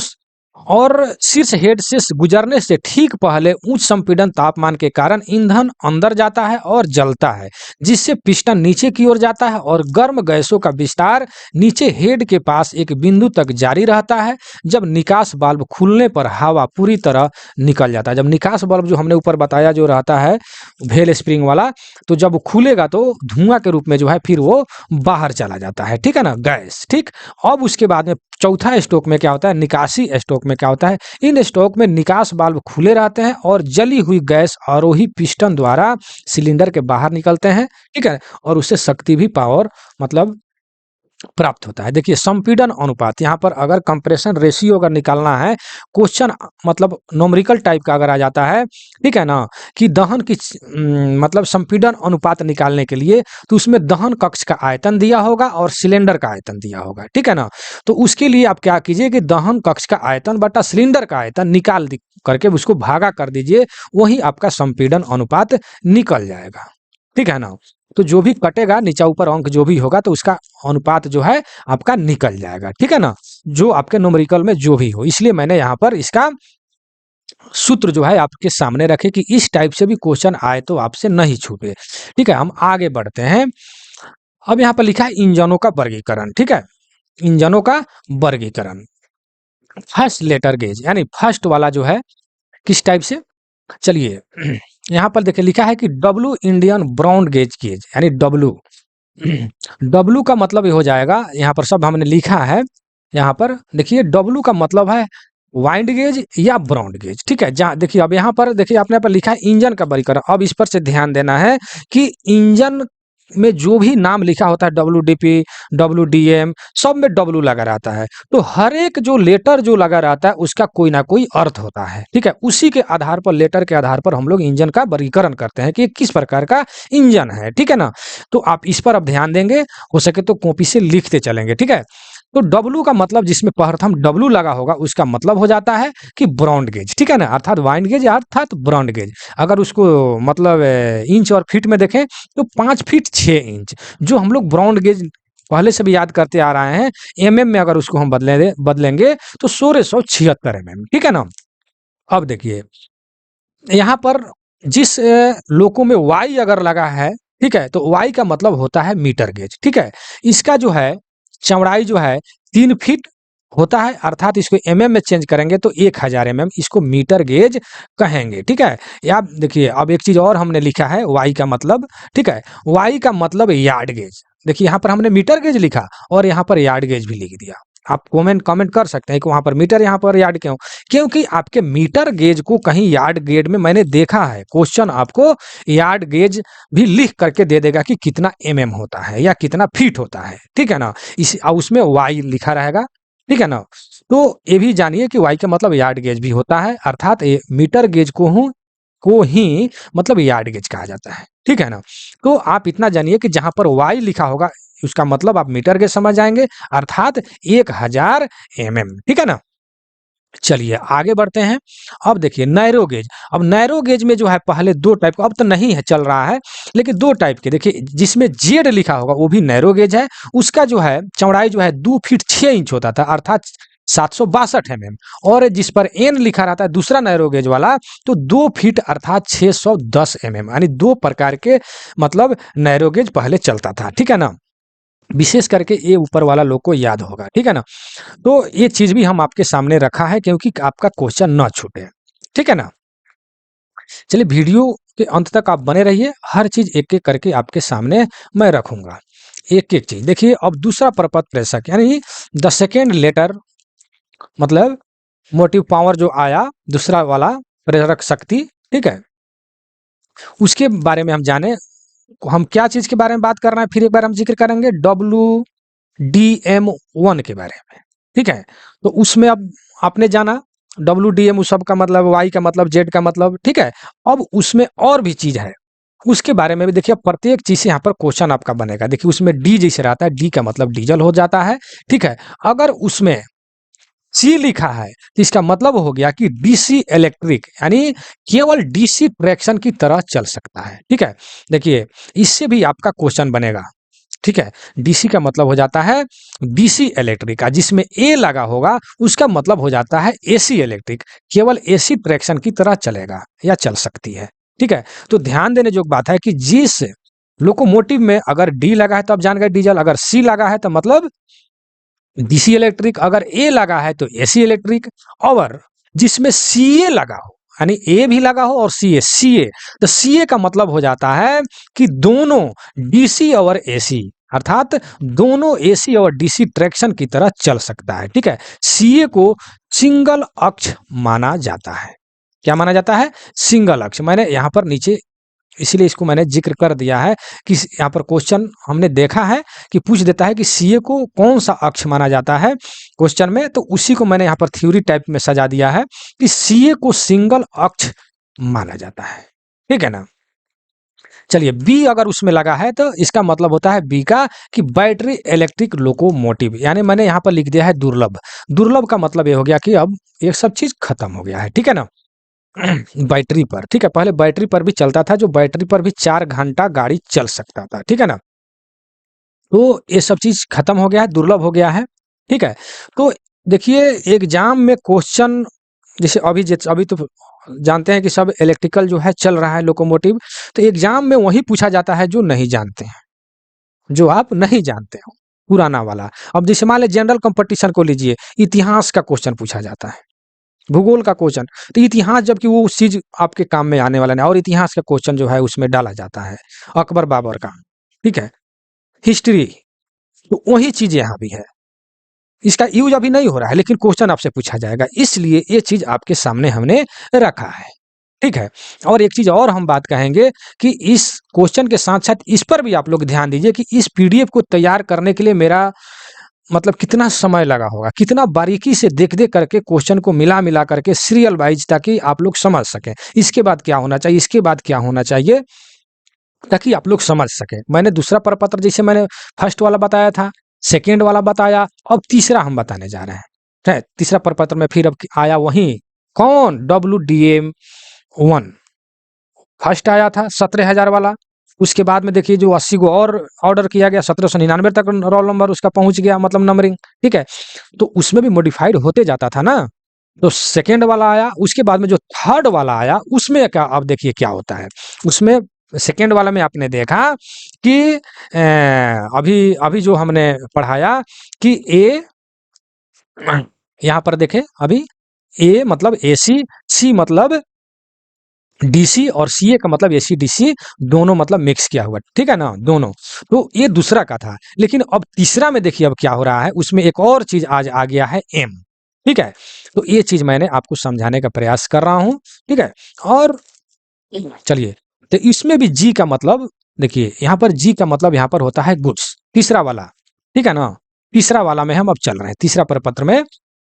और शीर्ष हेड से गुजरने से ठीक पहले उच्च संपीड़न तापमान के कारण ईंधन अंदर जाता है और जलता है, जिससे पिस्टन नीचे की ओर जाता है और गर्म गैसों का विस्तार नीचे हेड के पास एक बिंदु तक जारी रहता है। जब निकास वाल्व खुलने पर हवा पूरी तरह निकल जाता है। जब निकास वाल्व जो हमने ऊपर बताया जो रहता है वेल स्प्रिंग वाला, तो जब वो खुलेगा तो धुआं के रूप में जो है फिर वो बाहर चला जाता है, ठीक है ना, गैस। ठीक, अब उसके बाद में चौथा स्ट्रोक में क्या होता है, निकासी स्ट्रोक में क्या होता है, इन स्ट्रोक में निकास वाल्व खुले रहते हैं और जली हुई गैस आरोही पिस्टन द्वारा सिलेंडर के बाहर निकलते हैं, ठीक है, और उससे शक्ति भी पावर मतलब प्राप्त होता है। देखिए संपीड़न अनुपात, यहाँ पर अगर कंप्रेशन रेशियो अगर निकालना है, क्वेश्चन मतलब न्यूमेरिकल टाइप का अगर आ जाता है, ठीक है ना, कि दहन की मतलब संपीड़न अनुपात निकालने के लिए तो उसमें दहन कक्ष का आयतन दिया होगा और सिलेंडर का आयतन दिया होगा, ठीक है ना। तो उसके लिए आप क्या कीजिए कि दहन कक्ष का आयतन बटा सिलेंडर का आयतन निकाल करके उसको भागा कर दीजिए, वही आपका संपीड़न अनुपात निकल जाएगा, ठीक है ना। तो जो भी कटेगा नीचा ऊपर अंक जो भी होगा तो उसका अनुपात जो है आपका निकल जाएगा, ठीक है ना, जो आपके न्यूमेरिकल में जो भी हो। इसलिए मैंने यहाँ पर इसका सूत्र जो है आपके सामने रखे कि इस टाइप से भी क्वेश्चन आए तो आपसे नहीं छूटे, ठीक है। हम आगे बढ़ते हैं। अब यहाँ पर लिखा है इंजनों का वर्गीकरण, ठीक है, इंजनों का वर्गीकरण। फर्स्ट लेटर गेज यानी फर्स्ट वाला जो है किस टाइप से, चलिए यहाँ पर देखिए लिखा है कि W Indian brown gauge gauge यानी डब्लू। डब्लू का मतलब ये हो जाएगा, यहाँ पर सब हमने लिखा है, यहाँ पर देखिए डब्लू का मतलब है वाइंड गेज या ब्राउन गेज, ठीक है। जहाँ देखिए अब यहाँ पर देखिए आपने पर लिखा है इंजन का वर्गीकरण। अब इस पर से ध्यान देना है कि इंजन में जो भी नाम लिखा होता है WDP, WDM, सब में डब्लू लगा रहता है, तो हर एक जो लेटर जो लगा रहता है उसका कोई ना कोई अर्थ होता है, ठीक है। उसी के आधार पर लेटर के आधार पर हम लोग इंजन का वर्गीकरण करते हैं कि किस प्रकार का इंजन है, ठीक है ना। तो आप इस पर अब ध्यान देंगे, हो सके तो कॉपी से लिखते चलेंगे, ठीक है। तो डब्लू का मतलब जिसमें प्रथम डब्लू लगा होगा उसका मतलब हो जाता है कि ब्रॉन्ड गेज, ठीक है ना, अर्थात वाइंड गेज अर्थात ब्रॉन्ड गेज। अगर उसको मतलब इंच और फीट में देखें तो 5 फीट 6 इंच, जो हम लोग ब्रॉन्ड गेज पहले से भी याद करते आ रहे हैं, एमएम में अगर उसको हम बदलेंगे तो 1676 mm, ठीक है ना। अब देखिए यहाँ पर जिस लोको में वाई अगर लगा है, ठीक है, तो वाई का मतलब होता है मीटर गेज, ठीक है। इसका जो है चौड़ाई जो है 3 फीट होता है, अर्थात इसको एमएम में चेंज करेंगे तो 1000 mm, इसको मीटर गेज कहेंगे, ठीक है। या देखिए अब एक चीज और हमने लिखा है वाई का मतलब, ठीक है, वाई का मतलब यार्ड गेज। देखिए यहाँ पर हमने मीटर गेज लिखा और यहाँ पर यार्ड गेज भी लिख दिया। आप कमेंट कर सकते हैं कि वहां पर मीटर यहाँ पर यार्ड क्यों, क्योंकि आपके मीटर गेज को कहीं यार्ड गेज में मैंने देखा है, क्वेश्चन आपको यार्ड गेज भी लिख करके दे देगा कि कितना एमएम होता है या कितना फीट होता है, ठीक है ना। इस उसमें वाई लिखा रहेगा, ठीक है ना। तो ये भी जानिए कि वाई का मतलब यार्ड गेज भी होता है, अर्थात ये मीटर गेज को ही मतलब यार्ड गेज कहा जाता है, ठीक है ना। तो आप इतना जानिए कि जहां पर वाई लिखा होगा उसका मतलब आप मीटर गेज समझ जाएंगे, अर्थात 1000 mm, ठीक है ना। चलिए आगे बढ़ते हैं। अब देखिए नैरो गेज। अब नैरो गेज में जो है पहले 2 टाइप का, अब तो नहीं है चल रहा है, लेकिन 2 टाइप के देखिए, जिसमें जेड लिखा होगा वो भी नैरो गेज है, उसका जो है चौड़ाई जो है 2 फीट 6 इंच होता था, अर्थात 762 mm। और जिस पर एन लिखा रहता है दूसरा नैरो गेज वाला, तो 2 फीट अर्थात 610 mm, यानी 2 प्रकार के मतलब नैरो गेज पहले चलता था, ठीक है ना। विशेष करके ये ऊपर वाला लोग को याद होगा, ठीक है ना। तो ये चीज भी हम आपके सामने रखा है क्योंकि आपका क्वेश्चन ना छूटे, ठीक है ना। चलिए वीडियो के अंत तक आप बने रहिए, हर चीज एक एक करके आपके सामने मैं रखूंगा, एक एक चीज। देखिए अब दूसरा परपथ प्रेषक यानी द सेकेंड लेटर मतलब मोटिव पावर जो आया दूसरा वाला प्रेरक शक्ति, ठीक है, उसके बारे में हम जाने। हम क्या चीज के बारे में बात कर रहे हैं फिर एक बार हम जिक्र करेंगे, WDM1 के बारे में, ठीक है। तो उसमें अब आपने जाना WDM सब का मतलब, वाई का मतलब, जेड का मतलब, ठीक है। अब उसमें और भी चीज है, उसके बारे में भी देखिए, प्रत्येक चीज से यहाँ पर क्वेश्चन आपका बनेगा। देखिए उसमें डी जैसे रहता है, डी का मतलब डीजल हो जाता है, ठीक है। अगर उसमें सी लिखा है तो इसका मतलब हो गया कि डीसी इलेक्ट्रिक, यानी केवल डीसी ट्रैक्शन की तरह चल सकता है। ठीक है, देखिए इससे भी आपका क्वेश्चन बनेगा। ठीक है, डीसी का मतलब हो जाता है डीसी इलेक्ट्रिक का, जिसमें ए लगा होगा उसका मतलब हो जाता है एसी इलेक्ट्रिक, केवल एसी ट्रैक्शन की तरह चलेगा या चल सकती है। ठीक है, तो ध्यान देने जो बात है कि जिस लोकोमोटिव में अगर डी लगा है तो आप जान गए डीजल, अगर सी लगा है तो मतलब डीसी इलेक्ट्रिक, अगर ए लगा है तो एसी इलेक्ट्रिक, और जिसमें सीए लगा हो, यानी ए भी लगा हो और सीए, तो सीए का मतलब हो जाता है कि दोनों डीसी और एसी, अर्थात दोनों एसी और डीसी ट्रैक्शन की तरह चल सकता है। ठीक है, सीए को सिंगल अक्ष माना जाता है। क्या माना जाता है? सिंगल अक्ष। मैंने यहाँ पर नीचे इसीलिए इसको मैंने जिक्र कर दिया है कि यहाँ पर क्वेश्चन हमने देखा है कि पूछ देता है कि सीए को कौन सा अक्ष माना जाता है क्वेश्चन में, तो उसी को मैंने यहाँ पर थ्योरी टाइप में सजा दिया है कि सीए को सिंगल अक्ष माना जाता है। ठीक है ना। चलिए, बी अगर उसमें लगा है तो इसका मतलब होता है बी का कि बैटरी इलेक्ट्रिक लोकोमोटिव, यानी मैंने यहाँ पर लिख दिया है दुर्लभ। दुर्लभ का मतलब ये हो गया कि अब ये सब चीज खत्म हो गया है। ठीक है ना। बैटरी पर, ठीक है, पहले बैटरी पर भी चलता था, जो बैटरी पर भी 4 घंटा गाड़ी चल सकता था। ठीक है ना। तो ये सब चीज खत्म हो गया है, दुर्लभ हो गया है। ठीक है, तो देखिए एग्जाम में क्वेश्चन, जैसे अभी तो जानते हैं कि सब इलेक्ट्रिकल जो है चल रहा है लोकोमोटिव, तो एग्जाम में वही पूछा जाता है जो नहीं जानते हैं, जो आप नहीं जानते हो, पुराना वाला। अब जैसे मान लीजिए जनरल कंपटीशन को लीजिए, इतिहास का क्वेश्चन पूछा जाता है, भूगोल का क्वेश्चन, तो इतिहास जबकि वो उस चीज आपके काम में आने वाला नहीं, और इतिहास का क्वेश्चन जो है उसमें डाला जाता है अकबर बाबर का। ठीक है, हिस्ट्री, तो वही चीज यहाँ भी है। इसका यूज अभी नहीं हो रहा है लेकिन क्वेश्चन आपसे पूछा जाएगा, इसलिए ये चीज आपके सामने हमने रखा है। ठीक है, और एक चीज और हम बात कहेंगे कि इस क्वेश्चन के साथ साथ इस पर भी आप लोग ध्यान दीजिए कि इस पीडीएफ को तैयार करने के लिए मेरा मतलब कितना समय लगा होगा, कितना बारीकी से देख देख करके क्वेश्चन को मिला मिला करके सीरियल वाइज, ताकि आप लोग समझ सकें इसके बाद क्या होना चाहिए, इसके बाद क्या होना चाहिए, ताकि आप लोग समझ सकें। मैंने दूसरा प्रपत्र जैसे मैंने फर्स्ट वाला बताया था, सेकेंड वाला बताया, अब तीसरा हम बताने जा रहे हैं। ठीक है, तीसरा प्रपत्र में फिर अब आया वही कौन, WDM-1 फर्स्ट आया था 17,000 वाला। उसके बाद में देखिए जो 80 को और ऑर्डर किया गया, 1799 तक रोल नंबर उसका पहुंच गया, मतलब नंबरिंग। ठीक है, तो उसमें भी मॉडिफाइड होते जाता था ना। तो सेकेंड वाला आया, उसके बाद में जो थर्ड वाला आया उसमें क्या, अब देखिए क्या होता है उसमें। सेकेंड वाला में आपने देखा कि अभी अभी जो हमने पढ़ाया कि ए, यहाँ पर देखें अभी ए मतलब एसी, सी मतलब डीसी, और सीए का मतलब एसी डीसी दोनों मतलब मिक्स किया हुआ। ठीक है ना, दोनों। तो ये दूसरा का था, लेकिन अब तीसरा में देखिए अब क्या हो रहा है, उसमें एक और चीज आज आ गया है एम। ठीक है, तो ये चीज मैंने आपको समझाने का प्रयास कर रहा हूं। ठीक है, और चलिए, तो इसमें भी जी का मतलब देखिए, यहाँ पर जी का मतलब यहाँ पर होता है गुड्स, तीसरा वाला। ठीक है ना, तीसरा वाला में हम अब चल रहे हैं, तीसरा प्रपत्र में।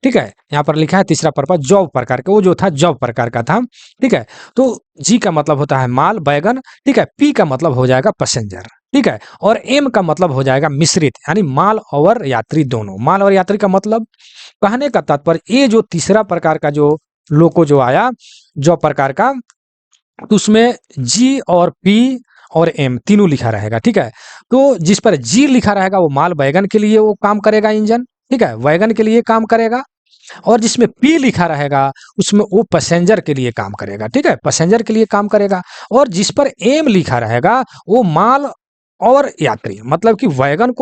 ठीक है, यहाँ पर लिखा है तीसरा प्रपत्र जॉब प्रकार का, वो जो था जॉब प्रकार का था। ठीक है, तो जी का मतलब होता है माल बैगन। ठीक है, पी का मतलब हो जाएगा पैसेंजर। ठीक है, और एम का मतलब हो जाएगा मिश्रित, यानी माल और यात्री दोनों। माल और यात्री का मतलब, कहने का तात्पर्य ये जो तीसरा प्रकार का जो लोको जो आया जॉब प्रकार का, तो उसमें जी और पी और एम तीनों लिखा रहेगा। ठीक है, तो जिस पर जी लिखा रहेगा वो माल वैगन के लिए वो काम करेगा इंजन। ठीक है, वैगन के लिए काम करेगा, और जिसमें पी लिखा रहेगा उसमें वो पैसेंजर के लिए काम करेगा। ठीक है, पैसेंजर के लिए काम करेगा, और जिस पर एम लिखा रहेगा वो माल और यात्री, मतलब कि वैगनों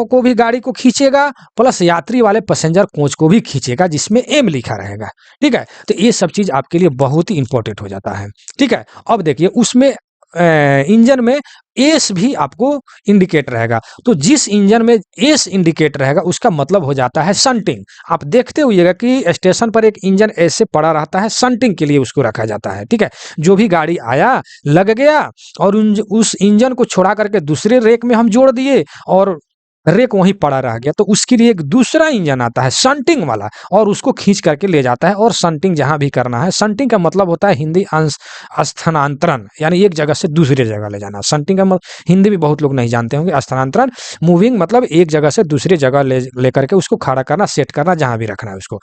को भी गाड़ी को खींचेगा, प्लस यात्री वाले पैसेंजर कोच को भी खींचेगा, जिसमें एम लिखा रहेगा। ठीक है, तो ये सब चीज आपके लिए बहुत ही इंपॉर्टेंट हो जाता है। ठीक है, अब देखिए उसमें इंजन में एस भी आपको इंडिकेट रहेगा, तो जिस इंजन में एस इंडिकेट रहेगा उसका मतलब हो जाता है शंटिंग। आप देखते हुएगा कि स्टेशन पर एक इंजन ऐसे पड़ा रहता है, शंटिंग के लिए उसको रखा जाता है। ठीक है, जो भी गाड़ी आया लग गया और उस इंजन को छोड़ा करके दूसरे रेक में हम जोड़ दिए, और रेक वहीं पड़ा रह गया, तो उसके लिए एक दूसरा इंजन आता है शंटिंग वाला, और उसको खींच करके ले जाता है और शंटिंग जहां भी करना है। शंटिंग का मतलब होता है हिंदी अंश स्थानांतरण, यानी एक जगह से दूसरी जगह ले जाना। शंटिंग का हिंदी भी बहुत लोग नहीं जानते होंगे। स्थानांतरण मूविंग मतलब एक जगह से दूसरी जगह ले लेकर के उसको खड़ा करना, सेट करना, जहां भी रखना है उसको।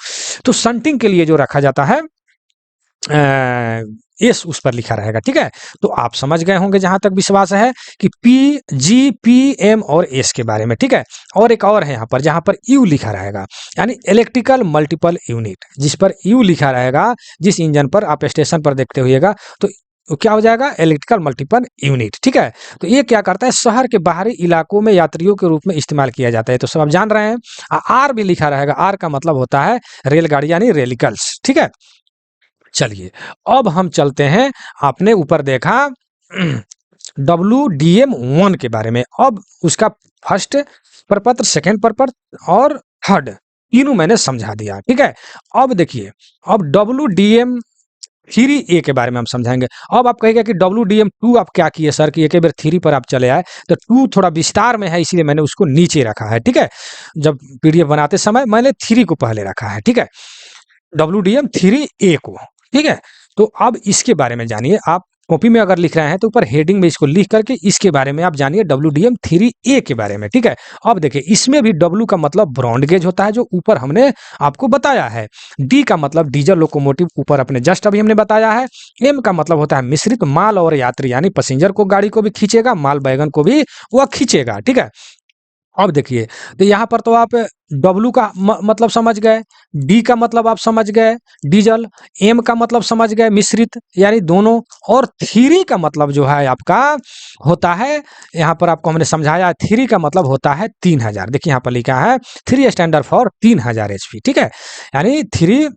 तो शंटिंग के लिए जो रखा जाता है एस उस पर लिखा रहेगा, ठीक है। तो आप समझ गए होंगे जहां तक विश्वास है कि पी, जी, पी, एम और एस के बारे में, ठीक है। और एक और है यहाँ पर जहां पर यू लिखा रहेगा, यानी इलेक्ट्रिकल मल्टीपल यूनिट। जिस पर यू लिखा रहेगा, जिस इंजन पर आप स्टेशन पर देखते होइएगा, तो क्या हो जाएगा, इलेक्ट्रिकल मल्टीपल यूनिट, ठीक है। तो ये क्या करता है, शहर के बाहरी इलाकों में यात्रियों के रूप में इस्तेमाल किया जाता है। तो सब आप जान रहे हैं। आर भी लिखा रहेगा, आर का मतलब होता है रेलगाड़ी यानी रेलिकल्स, ठीक है। चलिए अब हम चलते हैं, आपने ऊपर देखा WDM-1 के बारे में। अब उसका फर्स्ट प्रपत्र, सेकंड प्रपत्र और थर्ड तीनों मैंने समझा दिया, ठीक है। अब देखिए, अब WDM-3A के बारे में हम समझाएंगे। अब आप कहेंगे कि WDM-2 आप क्या किए सर, कि एक बार 3 पर आप चले आए, तो 2 थोड़ा विस्तार में है, इसीलिए मैंने उसको नीचे रखा है, ठीक है। जब PDF बनाते समय मैंने 3 को पहले रखा है, ठीक है, WDM-3A को, ठीक है। तो अब इसके बारे में जानिए। आप कॉपी में अगर लिख रहे हैं तो ऊपर हेडिंग में इसको लिख करके इसके बारे में आप जानिए, WDM-3A के बारे में, ठीक है। अब देखिए, इसमें भी W का मतलब ब्रॉड गेज होता है, जो ऊपर हमने आपको बताया है। D का मतलब डीजल लोकोमोटिव, ऊपर अपने जस्ट अभी हमने बताया है। M का मतलब होता है मिश्रित माल और यात्री, यानी पैसेंजर को गाड़ी को भी खींचेगा, माल बैगन को भी वह खींचेगा, ठीक है। अब देखिए, तो यहाँ पर तो आप W का मतलब समझ गए, D का मतलब आप समझ गए डीजल, M का मतलब समझ गए मिश्रित यानी दोनों, और 3 का मतलब जो है आपका होता है, यहाँ पर आपको हमने समझाया, 3 का मतलब होता है 3000। देखिए यहाँ पर लिखा है 3 स्टैंडर्ड फॉर 3000 HP, ठीक है। यानी 3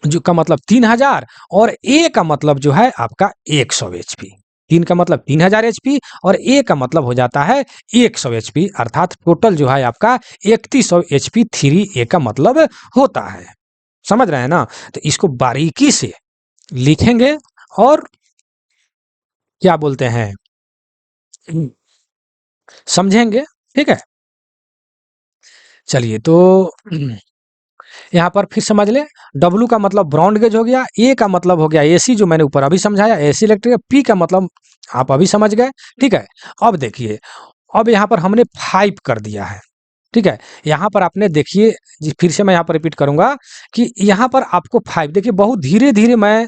जो का मतलब 3000 और A का मतलब जो है आपका 100 HP। 3 का मतलब 3000 HP और A का मतलब हो जाता है 100 HP, अर्थात टोटल जो है आपका 3100 HP 3A का मतलब होता है। समझ रहे हैं ना। तो इसको बारीकी से लिखेंगे और क्या बोलते हैं, समझेंगे, ठीक है। चलिए, तो यहाँ पर फिर समझ ले, W का मतलब ब्रॉड गेज हो गया, A का मतलब हो गया AC, जो मैंने ऊपर अभी समझाया, AC इलेक्ट्रिक। P का मतलब आप अभी समझ गए, ठीक है। अब देखिए, अब यहाँ पर हमने 5 कर दिया है, ठीक है। यहाँ पर आपने देखिए जी, फिर से मैं यहाँ पर रिपीट करूंगा कि यहाँ पर आपको 5 देखिए, बहुत धीरे धीरे मैं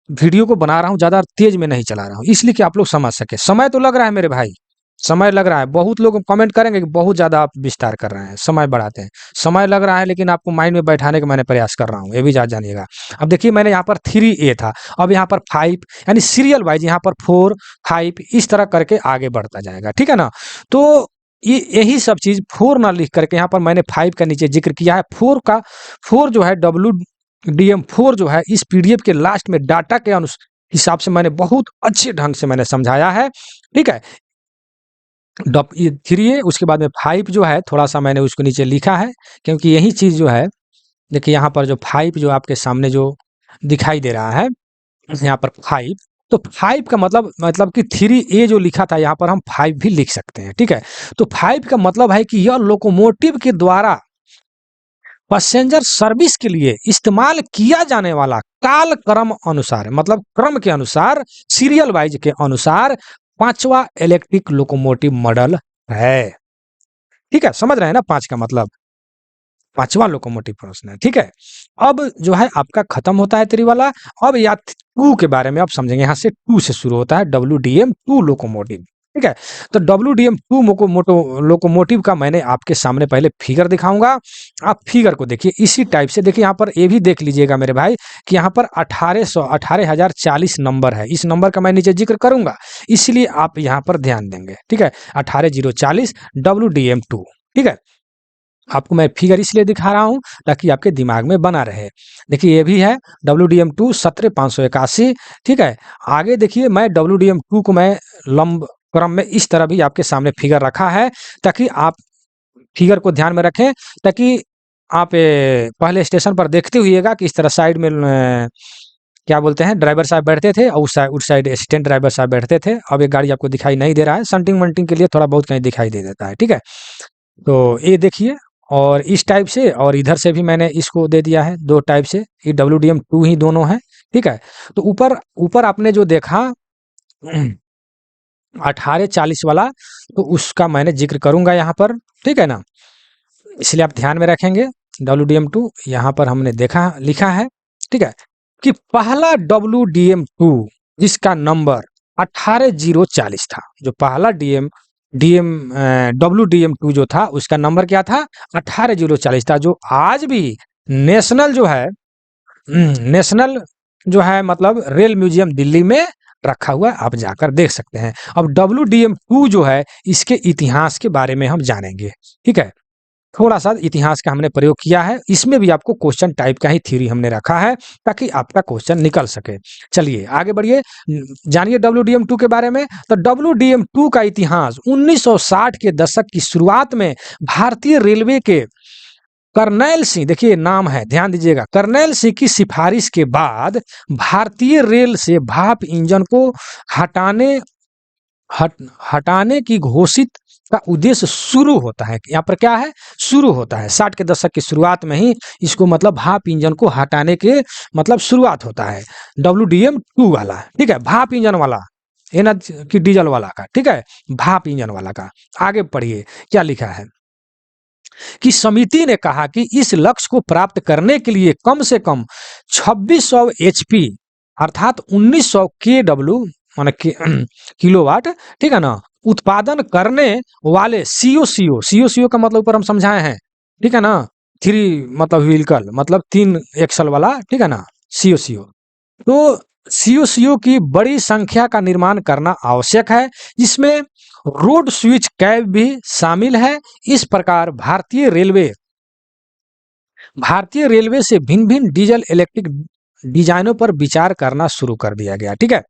वीडियो को बना रहा हूँ, ज्यादा तेज में नहीं चला रहा हूँ, इसलिए कि आप लोग समझ सके। समय तो लग रहा है मेरे भाई, समय लग रहा है। बहुत लोग कमेंट करेंगे कि बहुत ज्यादा आप विस्तार कर रहे हैं, समय बढ़ाते हैं। समय लग रहा है, लेकिन आपको माइंड में बैठाने का मैंने प्रयास कर रहा हूँ, ये भी याद जानिएगा। अब देखिए, मैंने यहाँ पर 3A था, अब यहाँ पर 5, यानी सीरियल वाइज यहाँ पर 4, 5 इस तरह करके आगे बढ़ता जाएगा, ठीक है ना। तो ये यही सब चीज 4 ना लिख करके यहाँ पर मैंने 5 का नीचे जिक्र किया है। 4 जो है, WDM-4 जो है, इस PDF के लास्ट में डाटा के हिसाब से मैंने बहुत अच्छे ढंग से मैंने समझाया है, ठीक है। 3A, उसके बाद में 5 जो है, थोड़ा सा मैंने उसको नीचे लिखा है, क्योंकि यही चीज जो है, देखिए यहाँ पर जो 5 जो आपके सामने जो दिखाई दे रहा है, यहाँ पर 5, तो 5 का मतलब कि 3A जो लिखा था, यहाँ पर हम 5 भी लिख सकते हैं, ठीक है। तो 5 का मतलब है कि यह लोकोमोटिव के द्वारा पैसेंजर सर्विस के लिए इस्तेमाल किया जाने वाला काल क्रम अनुसार, मतलब क्रम के अनुसार, सीरियल वाइज के अनुसार 5वां इलेक्ट्रिक लोकोमोटिव मॉडल है, ठीक है। समझ रहे हैं ना, 5 का मतलब 5वां लोकोमोटिव प्रश्न है, ठीक है। अब जो है आपका खत्म होता है 3 वाला। अब या 2 के बारे में आप समझेंगे, यहाँ से 2 से शुरू होता है, WDM-2 लोकोमोटिव, ठीक है। तो WDM-2 लोकोमोटिव का मैंने आपके सामने पहले फिगर दिखाऊंगा। आप फिगर को देखिए इसी टाइप से। देखिए यहाँ पर ये भी देख लीजिएगा मेरे भाई कि यहाँ पर 18,040 नंबर है। इस नंबर का मैं नीचे जिक्र करूंगा, इसलिए आप यहाँ पर ध्यान देंगे, ठीक है। 18,040 WDM-2, ठीक है। आपको मैं फिगर इसलिए दिखा रहा हूं ताकि आपके दिमाग में बना रहे। देखिए, ये भी है WDM-2 17,581, ठीक है। आगे देखिए, मैं WDM-2 को मैं लंब क्रम में इस तरह भी आपके सामने फिगर रखा है, ताकि आप फिगर को ध्यान में रखें, ताकि आप पहले स्टेशन पर देखते हुइएगा कि इस तरह साइड में क्या बोलते हैं, ड्राइवर साहब बैठते थे, और उस साइड असिस्टेंट ड्राइवर साहब बैठते थे। अब एक गाड़ी आपको दिखाई नहीं दे रहा है, संटिंग वंटिंग के लिए थोड़ा बहुत कहीं दिखाई दे देता है, ठीक है। तो ये देखिए, और इस टाइप से और इधर से भी मैंने इसको दे दिया है 2 टाइप से, ये WDM2 ही दोनों हैं, ठीक है। तो ऊपर ऊपर आपने जो देखा 1840 वाला, तो उसका मैंने जिक्र करूंगा यहाँ पर, ठीक है ना, इसलिए आप ध्यान में रखेंगे। WDM2 यहाँ पर हमने देखा लिखा है, ठीक है, कि पहला WDM2 जिसका नंबर 18040 था, जो पहला WDM2 जो था उसका नंबर क्या था, 18040 था, जो आज भी नेशनल जो है नेशनल जो है मतलब रेल म्यूजियम दिल्ली में रखा हुआ है, आप जाकर देख सकते हैं। अब WDM2 जो है इसके इतिहास के बारे में हम जानेंगे, ठीक है। थोड़ा सा इतिहास का हमने प्रयोग किया है, इसमें भी आपको क्वेश्चन टाइप का ही थ्योरी हमने रखा है ताकि आपका क्वेश्चन निकल सके। चलिए आगे बढ़िए, जानिए WDM2 के बारे में। तो WDM2 का इतिहास 1960 के दशक की शुरुआत में भारतीय रेलवे के कर्नैल सिंह, देखिए नाम है, ध्यान दीजिएगा, कर्नैल सिंह की सिफारिश के बाद भारतीय रेल से भाप इंजन को हटाने हटाने की घोषित का उद्देश्य शुरू होता है। यहाँ पर क्या है, शुरू होता है 60 के दशक की शुरुआत में ही इसको मतलब भाप इंजन को हटाने के मतलब शुरुआत होता है WDM2 वाला, ठीक है, भाप इंजन वाला, ये ना कि डीजल वाला का, ठीक है, भाप इंजन वाला का। आगे पढ़िए क्या लिखा है कि समिति ने कहा कि इस लक्ष्य को प्राप्त करने के लिए कम से कम 2600 HP अर्थात 1900 KW माने किलोवाट, ठीक है ना, उत्पादन करने वाले सीओ का मतलब ऊपर हम समझाए हैं, ठीक है ना, 3 मतलब व्हीकल मतलब 3 एक्सल वाला, ठीक है ना, सीओ। तो सीओ की बड़ी संख्या का निर्माण करना आवश्यक है, जिसमें रोड स्विच कैब भी शामिल है। इस प्रकार भारतीय रेलवे से भिन्न भिन्न डीजल इलेक्ट्रिक डिजाइनों पर विचार करना शुरू कर दिया गया, ठीक है।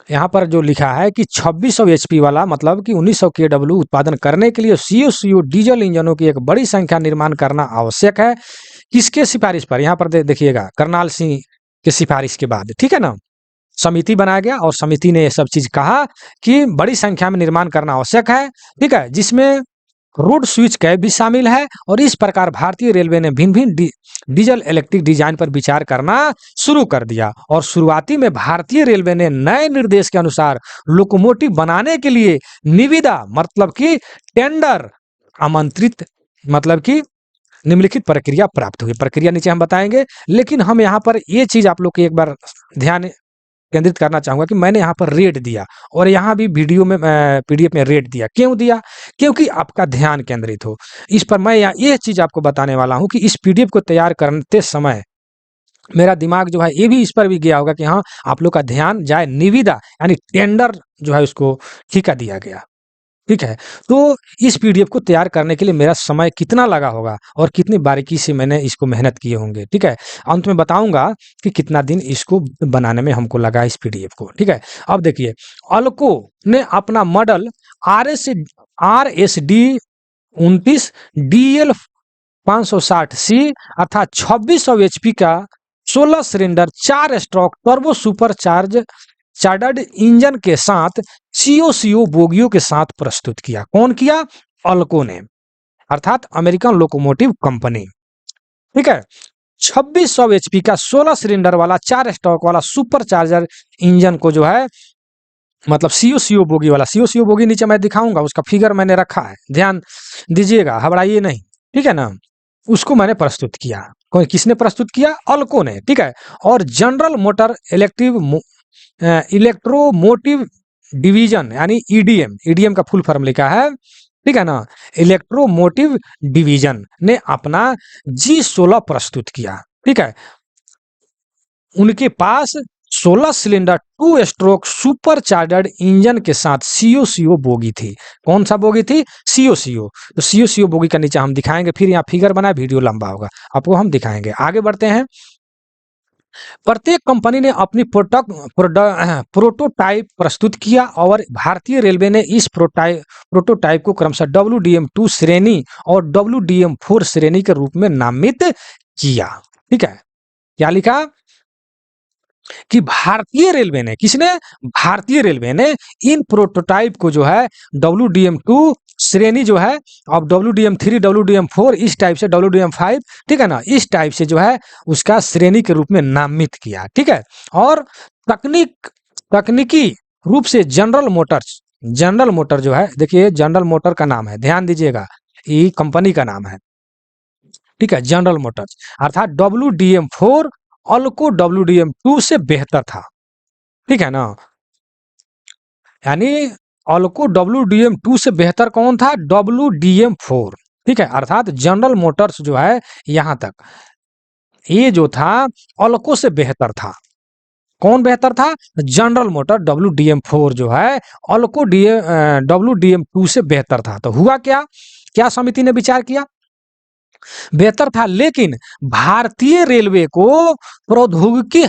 यहाँ पर जो लिखा है कि 2600 HP वाला मतलब कि 1900 KW उत्पादन करने के लिए सीओ डीजल इंजनों की एक बड़ी संख्या निर्माण करना आवश्यक है। किसके सिफारिश पर, यहाँ पर देखिएगा, करनाल सिंह के सिफारिश के बाद, ठीक है ना, समिति बनाया गया और समिति ने ये सब चीज कहा कि बड़ी संख्या में निर्माण करना आवश्यक है, ठीक है, जिसमें रोड स्विच कैब भी शामिल है। और इस प्रकार भारतीय रेलवे ने भिन्न भिन्न डीजल इलेक्ट्रिक डिजाइन पर विचार करना शुरू कर दिया और शुरुआती में भारतीय रेलवे ने नए निर्देश के अनुसार लोकोमोटिव बनाने के लिए निविदा मतलब कि टेंडर आमंत्रित मतलब कि निम्नलिखित प्रक्रिया प्राप्त हुई। प्रक्रिया नीचे हम बताएंगे, लेकिन हम यहाँ पर ये चीज आप लोग के एक बार ध्यान केंद्रित करना चाहूंगा कि मैंने यहाँ पर रेट दिया और यहाँ भी वीडियो में PDF में रेट दिया, क्यों दिया, क्योंकि आपका ध्यान केंद्रित हो इस पर। मैं यहाँ ये चीज आपको बताने वाला हूँ कि इस PDF को तैयार करते समय मेरा दिमाग जो है ये भी इस पर भी गया होगा कि हाँ आप लोग का ध्यान जाए, निविदा यानी टेंडर जो है उसको ठीका दिया गया, ठीक है। तो इस PDF को तैयार करने के लिए मेरा समय कितना लगा होगा और कितनी बारीकी से मैंने इसको मेहनत किए होंगे, ठीक है। अंत में बताऊंगा कि कितना दिन इसको बनाने में हमको लगा इस PDF को, ठीक है। अब देखिए, अल्को ने अपना मॉडल RSD 29 DL 560C अर्थात 2600 HP का 16 cylinder 4 stroke turbo super charged engine के साथ सीओ बोगियों के साथ प्रस्तुत किया। कौन किया, अल्को ने, अर्थात अमेरिकन लोकोमोटिव कंपनी, ठीक है। 2600 HP का 16 सिलेंडर वाला 4 स्ट्रोक वाला सुपर चार्जर इंजन को जो है मतलब सीओ बोगी वाला, सीओ बोगी नीचे मैं दिखाऊंगा, उसका फिगर मैंने रखा है, ध्यान दीजिएगा, घबराइए नहीं, ठीक है ना, उसको मैंने प्रस्तुत किया। किसने प्रस्तुत किया, अल्को ने, ठीक है। और जनरल मोटर इलेक्ट्रोमोटिव डिवीजन यानी ईडीएम का फुल फॉर्म लिखा है, ठीक है ना, इलेक्ट्रोमोटिव डिवीजन ने अपना G16 प्रस्तुत किया, ठीक है। उनके पास 16 cylinder 2 stroke super charged engine के साथ सीओ बोगी थी। कौन सा बोगी थी, सीओ। तो सीओ बोगी का नीचे हम दिखाएंगे, फिर यहाँ फिगर बना, वीडियो लंबा होगा, आपको हम दिखाएंगे। आगे बढ़ते हैं। प्रत्येक कंपनी ने अपनी प्रोटोटाइप प्रस्तुत किया और भारतीय रेलवे ने इस प्रोटोटाइप को क्रमशः WDM2 श्रेणी और WDM4 श्रेणी के रूप में नामित किया, ठीक है। क्या लिखा, कि भारतीय रेलवे ने, किसने, भारतीय रेलवे ने इन प्रोटोटाइप को जो है WDM2 श्रेणी जो है, अब WDM3 WDM4 इस टाइप से WDM5, ठीक है ना, इस टाइप से जो है उसका श्रेणी के रूप में नामित किया, ठीक है। और तकनीकी रूप से जनरल मोटर जो है, देखिए जनरल मोटर का नाम है, ध्यान दीजिएगा, ये कंपनी का नाम है, ठीक है, जनरल मोटर्स, अर्थात WDM4 अल्को WDM2 से बेहतर था, ठीक है ना। यानी अल्को WDM2 से बेहतर कौन था, WDM4, ठीक है, अर्थात जनरल मोटर्स जो है यहां तक ये जो था अल्को से बेहतर था। कौन बेहतर था, जनरल मोटर WDM4 जो है अल्को WDM2 से बेहतर था। तो हुआ क्या, क्या समिति ने विचार किया, बेहतर था, लेकिन भारतीय रेलवे को प्रौद्योगिकी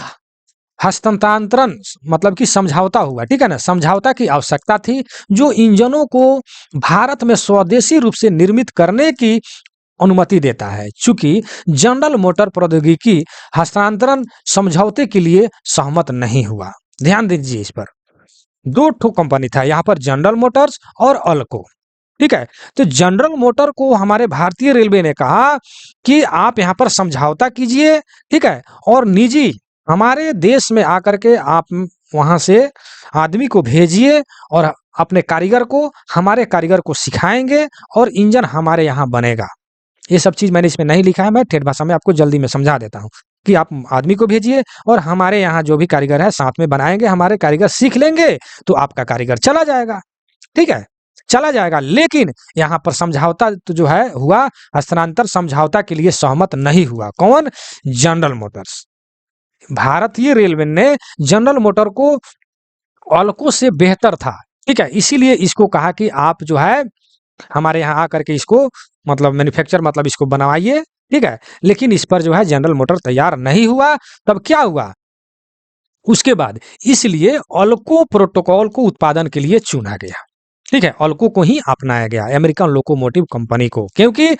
हस्तांतरण मतलब कि समझौता हुआ, ठीक है ना, समझौता की आवश्यकता थी जो इंजनों को भारत में स्वदेशी रूप से निर्मित करने की अनुमति देता है। चूंकि जनरल मोटर प्रौद्योगिकी हस्तांतरण समझौते के लिए सहमत नहीं हुआ। ध्यान दीजिए इस पर, दो ठो कंपनी था यहाँ पर, जनरल मोटर्स और अल्को, ठीक है। तो जनरल मोटर को हमारे भारतीय रेलवे ने कहा कि आप यहाँ पर समझौता कीजिए, ठीक है, और निजी हमारे देश में आकर के आप वहां से आदमी को भेजिए और अपने कारीगर को, हमारे कारीगर को सिखाएंगे और इंजन हमारे यहाँ बनेगा। ये सब चीज मैंने इसमें नहीं लिखा है, मैं ठेठ भाषा में आपको जल्दी में समझा देता हूँ कि आप आदमी को भेजिए और हमारे यहाँ जो भी कारीगर है साथ में बनाएंगे, हमारे कारीगर सीख लेंगे तो आपका कारीगर चला जाएगा, ठीक है, चला जाएगा। लेकिन यहाँ पर समझौता तो जो है हुआ, हस्तांतरण समझौता के लिए सहमत नहीं हुआ। कौन, जनरल मोटर्स। भारतीय रेलवे ने जनरल मोटर को अल्को से बेहतर था, ठीक है, इसीलिए इसको कहा कि आप जो है हमारे यहाँ आकर के इसको मतलब मैन्युफैक्चर मतलब इसको बनवाइए, ठीक है। लेकिन इस पर जो है जनरल मोटर तैयार नहीं हुआ। तब क्या हुआ, उसके बाद इसलिए अल्को प्रोटोकॉल को उत्पादन के लिए चुना गया, ठीक है, अल्को को ही अपनाया गया, अमेरिकन लोकोमोटिव कंपनी को, क्योंकि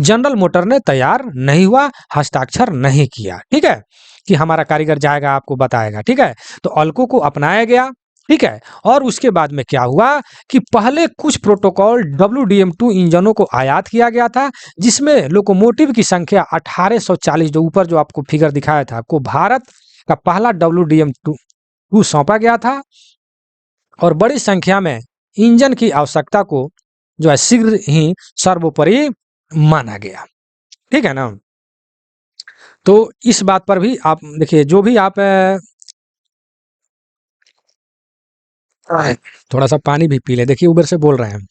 जनरल मोटर ने तैयार नहीं हुआ, हस्ताक्षर नहीं किया, ठीक है, कि हमारा कारीगर जाएगा आपको बताएगा, ठीक है। तो अल्को को अपनाया गया, ठीक है। और उसके बाद में क्या हुआ कि पहले कुछ प्रोटोकॉल WDM2 इंजनों को आयात किया गया था, जिसमें लोकोमोटिव की संख्या 1840, जो ऊपर जो आपको फिगर दिखाया था, को भारत का पहला WDM2 सौंपा गया था। और बड़ी संख्या में इंजन की आवश्यकता को जो है शीघ्र ही सर्वोपरि माना गया, ठीक है ना। तो इस बात पर भी आप देखिए, जो भी आप थोड़ा सा पानी भी पी ले, देखिए ऊपर से बोल रहे हैं।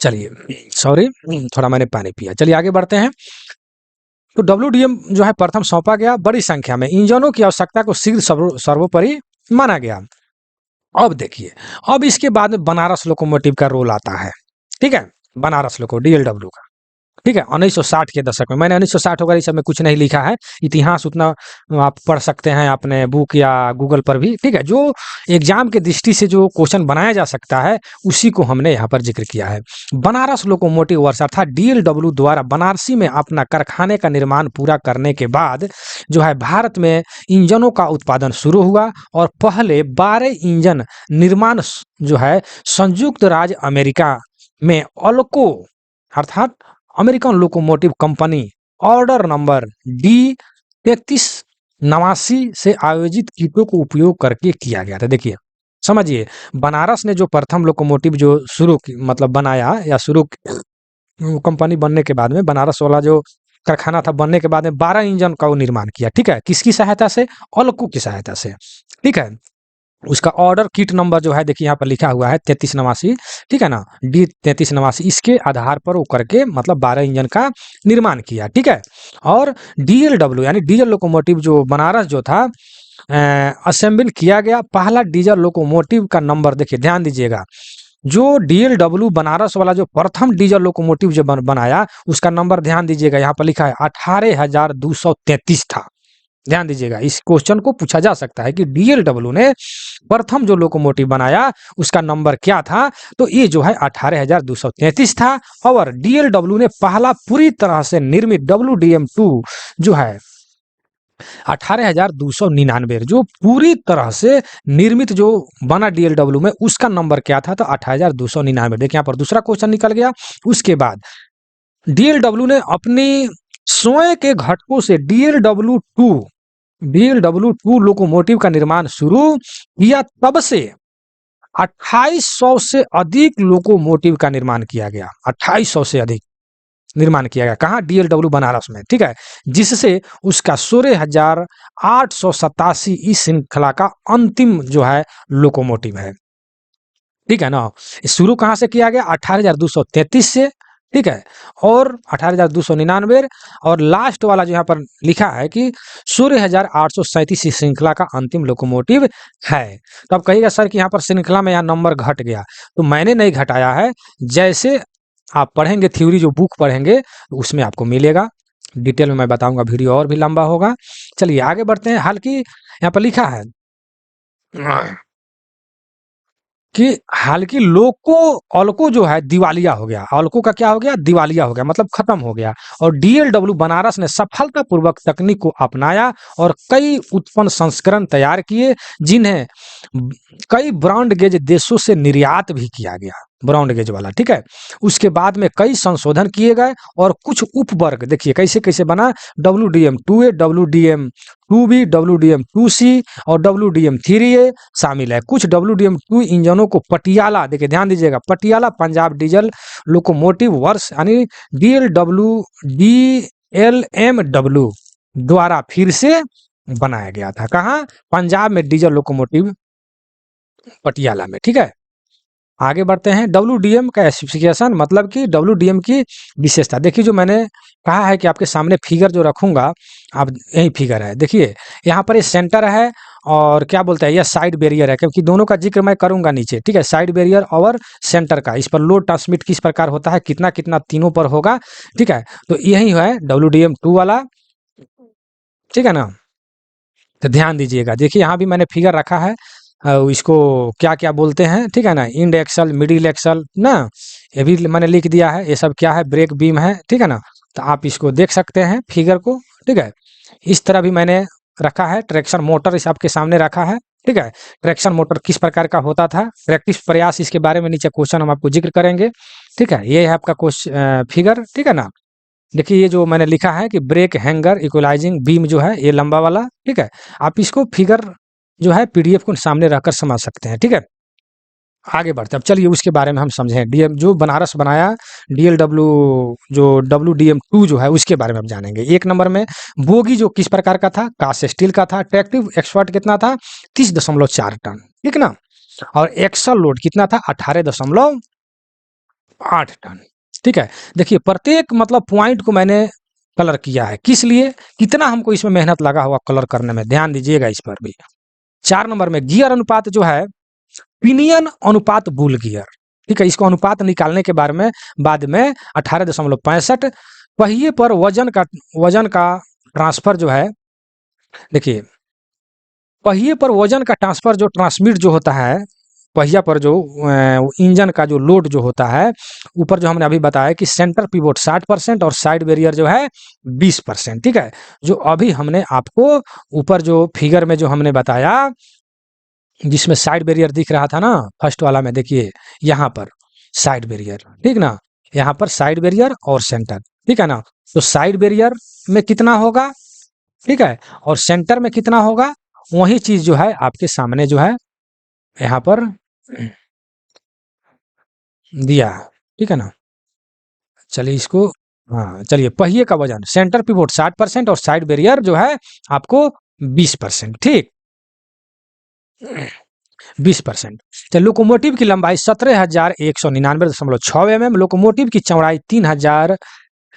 चलिए सॉरी, थोड़ा मैंने पानी पिया। चलिए आगे बढ़ते हैं। तो WDM जो है प्रथम सौंपा गया, बड़ी संख्या में इंजनों की आवश्यकता को शीघ्र सर्वोपरि माना गया। अब देखिए, अब इसके बाद में बनारस लोकोमोटिव का रोल आता है, ठीक है, बनारस लोको DLW का, ठीक है, 1960 के दशक में। मैंने 1960 वगैरह सब में कुछ नहीं लिखा है, इतिहास उतना आप पढ़ सकते हैं अपने बुक या गूगल पर भी, ठीक है। जो एग्जाम के दृष्टि से जो क्वेश्चन बनाया जा सकता है उसी को हमने यहाँ पर जिक्र किया है। बनारस लोकोमोटिव वर्क्स अर्थात DLW द्वारा बनारसी में अपना कारखाने का निर्माण पूरा करने के बाद जो है भारत में इंजनों का उत्पादन शुरू हुआ और पहले 12 इंजन निर्माण जो है संयुक्त राज्य अमेरिका में अल्को अर्थात American locomotive company order number D3389 से आयोजित किटों को उपयोग करके किया गया था। देखिए समझिए, बनारस ने जो प्रथम लोकोमोटिव जो शुरू मतलब बनाया या शुरू कंपनी बनने के बाद में बनारस वाला जो कारखाना था बनने के बाद में 12 इंजन का वो निर्माण किया, ठीक है, किसकी सहायता से, अल्को की सहायता से, ठीक है। उसका ऑर्डर किट नंबर जो है देखिए यहाँ पर लिखा हुआ है 3389, ठीक है ना, D3389, इसके आधार पर वो करके मतलब 12 इंजन का निर्माण किया, ठीक है। और DLW यानी डीजल लोकोमोटिव जो बनारस जो था असेंबल किया गया। पहला डीजल लोकोमोटिव का नंबर देखिए, ध्यान दीजिएगा, जो DLW बनारस वाला जो प्रथम डीजल लोकोमोटिव जो बनाया उसका नंबर ध्यान दीजिएगा, यहाँ पर लिखा है 18,233 था। ध्यान दीजिएगा, इस क्वेश्चन को पूछा जा सकता है कि डीएलडब्ल्यू ने प्रथम जो लोकोमोटिव बनाया उसका नंबर क्या था, तो ये जो है 18,233 था। और डीएलडब्ल्यू ने पहला पूरी तरह से निर्मित WDM2 जो है 18,299, जो पूरी तरह से निर्मित जो बना डीएलडब्ल्यू में उसका नंबर क्या था, तो 18,299। देखिए यहाँ पर दूसरा क्वेश्चन निकल गया। उसके बाद डीएलडब्ल्यू ने अपनी स्वयं के घटकों से डीएलडब्ल्यू टू लोकोमोटिव का निर्माण शुरू किया, तब से 2800 से अधिक लोकोमोटिव का निर्माण किया गया। 2800 से अधिक निर्माण किया गया, कहाँ, डीएलडब्ल्यू बनारस में, ठीक है, जिससे उसका 16,887 इस श्रृंखला का अंतिम जो है लोकोमोटिव है, ठीक है ना। शुरू कहाँ से किया गया, 18,233 से, ठीक है, और 18,299, और लास्ट वाला जो यहाँ पर लिखा है कि 16,837 इस श्रृंखला का अंतिम लोकोमोटिव है। तो अब कहिएगा सर कि यहाँ पर श्रृंखला में यहाँ नंबर घट गया, तो मैंने नहीं घटाया है, जैसे आप पढ़ेंगे थ्योरी, जो बुक पढ़ेंगे उसमें आपको मिलेगा, डिटेल में मैं बताऊंगा, वीडियो और भी लंबा होगा। चलिए आगे बढ़ते हैं। हालांकि यहाँ पर लिखा है कि हालांकि अल्को जो है दिवालिया हो गया, अल्को का क्या हो गया, दिवालिया हो गया, मतलब खत्म हो गया। और डीएलडब्ल्यू बनारस ने सफलतापूर्वक तकनीक को अपनाया और कई उत्पन्न संस्करण तैयार किए, जिन्हें कई ब्रांड गेज देशों से निर्यात भी किया गया, ब्रांड गेज वाला, ठीक है। उसके बाद में कई संशोधन किए गए और कुछ उपवर्ग, देखिए कैसे कैसे बना, WDM2A, WDM2B, WDM2C और WDM3A शामिल है। कुछ WDM2 इंजनों को पटियाला, देखिए ध्यान दीजिएगा, पटियाला पंजाब डीजल लोकोमोटिव वर्ष यानी DLMW द्वारा फिर से बनाया गया था। कहाँ, पंजाब में डीजल लोकोमोटिव पटियाला में, ठीक है। आगे बढ़ते हैं। WDM का स्पेसिफिकेशन, मतलब कि WDM की विशेषता। देखिए जो मैंने कहा है कि आपके सामने फिगर जो रखूंगा, आप यही फिगर है, देखिए यहाँ पर ये सेंटर है और क्या बोलते हैं, यह साइड बैरियर है, क्योंकि दोनों का जिक्र मैं करूंगा नीचे, ठीक है, साइड बैरियर और सेंटर का, इस पर लोड ट्रांसमिट किस प्रकार होता है, कितना कितना तीनों पर होगा, ठीक है। तो यही है WDM2 वाला, ठीक है ना। तो ध्यान दीजिएगा, देखिए यहाँ भी मैंने फिगर रखा है, इसको क्या क्या बोलते हैं, ठीक है ना, इंड एक्सल, मिडिल एक्सल ना, ये भी मैंने लिख दिया है, ये सब क्या है, ब्रेक बीम है, ठीक है ना। तो आप इसको देख सकते हैं फिगर को, ठीक है। इस तरह भी मैंने रखा है। ट्रैक्शन मोटर इस आपके सामने रखा है, ठीक है। ट्रैक्शन मोटर किस प्रकार का होता था, प्रैक्टिस प्रयास, इसके बारे में नीचे क्वेश्चन हम आपको जिक्र करेंगे, ठीक है। ये है आपका क्वेश्चन फिगर, ठीक है ना। देखिए ये जो मैंने लिखा है कि ब्रेक हैंगर इक्वलाइजिंग बीम जो है, ये लंबा वाला, ठीक है। आप इसको फिगर जो है पीडीएफ को सामने रखकर समझ सकते हैं, ठीक है। आगे बढ़ते हैं, अब चलिए उसके बारे में हम समझें। डीएम जो बनारस बनाया, डीएलडब्ल्यू जो WDM2 जो है उसके बारे में हम जानेंगे। एक नंबर में बोगी जो किस प्रकार का था, कास्ट स्टील का था। ट्रैक्टिव एक्सपर्ट कितना था, 30.4 टन, ठीक ना। और एक्सल लोड कितना था, 18.8 टन, ठीक है। देखिए प्रत्येक मतलब पॉइंट को मैंने कलर किया है, किस लिए, कितना हमको इसमें मेहनत लगा हुआ कलर करने में, ध्यान दीजिएगा इस पर भी। 4 नंबर में गियर अनुपात जो है, पिनियन अनुपात बुल गियर, ठीक है। इसको अनुपात निकालने के बारे में बाद में 18.65। पहिए पर वजन का ट्रांसफर जो है, देखिए पहिए पर वजन का ट्रांसफर जो ट्रांसमिट जो होता है, पहिया पर जो इंजन का जो लोड जो होता है, ऊपर जो हमने अभी बताया कि सेंटर पिवोट 60% और साइड बैरियर जो है 20%, ठीक है। जो अभी हमने आपको ऊपर जो फिगर में जो हमने बताया, जिसमें साइड बैरियर दिख रहा था ना फर्स्ट वाला में, देखिए यहाँ पर साइड बैरियर, ठीक ना, यहाँ पर साइड बैरियर और सेंटर, ठीक है ना। तो साइड बैरियर में कितना होगा, ठीक है, और सेंटर में कितना होगा, वही चीज जो है आपके सामने जो है यहाँ पर दिया है, ठीक है ना। चलिए इसको, हाँ चलिए, पहिए का वजन, सेंटर पिवोट 60% और साइड बैरियर जो है आपको 20%, ठीक, 20%। तो लोकोमोटिव की लंबाई 17,199.6 mm, लोकोमोटिव की चौड़ाई 3,000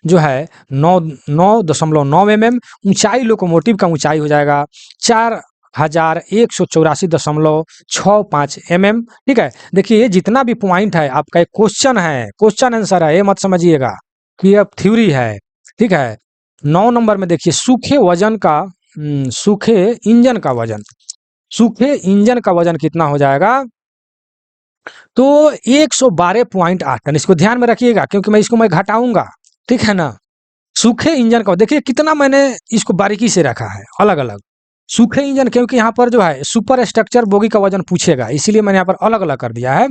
जो है 9.9 mm, ऊंचाई लोकोमोटिव का ऊंचाई हो जाएगा 4,184.65 mm, ठीक है। देखिए ये जितना भी पॉइंट है आपका एक क्वेश्चन है, क्वेश्चन आंसर है, ये मत समझिएगा कि अब थ्योरी है, ठीक है। 9 नंबर में देखिए सूखे वजन का सूखे इंजन का वजन, सूखे इंजन का वजन कितना हो जाएगा? तो 112.8 टन। इसको ध्यान में रखिएगा क्योंकि मैं घटाऊंगा, ठीक है ना। सूखे इंजन का देखिए कितना मैंने इसको बारीकी से रखा है अलग अलग। सूखे इंजन क्योंकि यहाँ पर जो है सुपर स्ट्रक्चर बोगी का वजन पूछेगा, इसीलिए मैंने यहाँ पर अलग अलग कर दिया है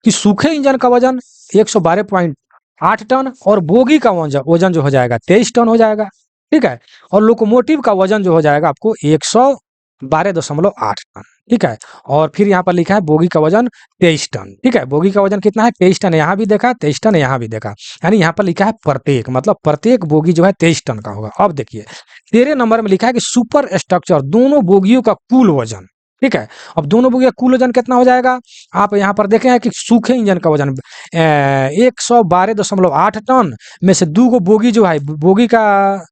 कि सूखे इंजन का वजन 112.8 टन और बोगी का वजन जो हो जाएगा 23 टन हो जाएगा, ठीक है। और लोकोमोटिव का वजन जो हो जाएगा आपको 112.8 टन, ठीक है। और फिर यहाँ पर लिखा है बोगी का वजन 23 टन, ठीक है। बोगी का वजन कितना है? 23 टन। यहाँ भी देखा 23 टन, यहाँ भी देखा, यानी यहाँ पर लिखा है प्रत्येक, मतलब प्रत्येक बोगी जो है 23 टन का होगा। अब देखिए 13 नंबर में लिखा है कि सुपर स्ट्रक्चर दोनों बोगियों का कुल वजन, ठीक है। अब दोनों बोगी का कुल वजन कितना हो जाएगा? आप यहाँ पर देखे हैं कि सूखे इंजन का वजन 112.8 टन में से 2 बोगी जो है बोगी का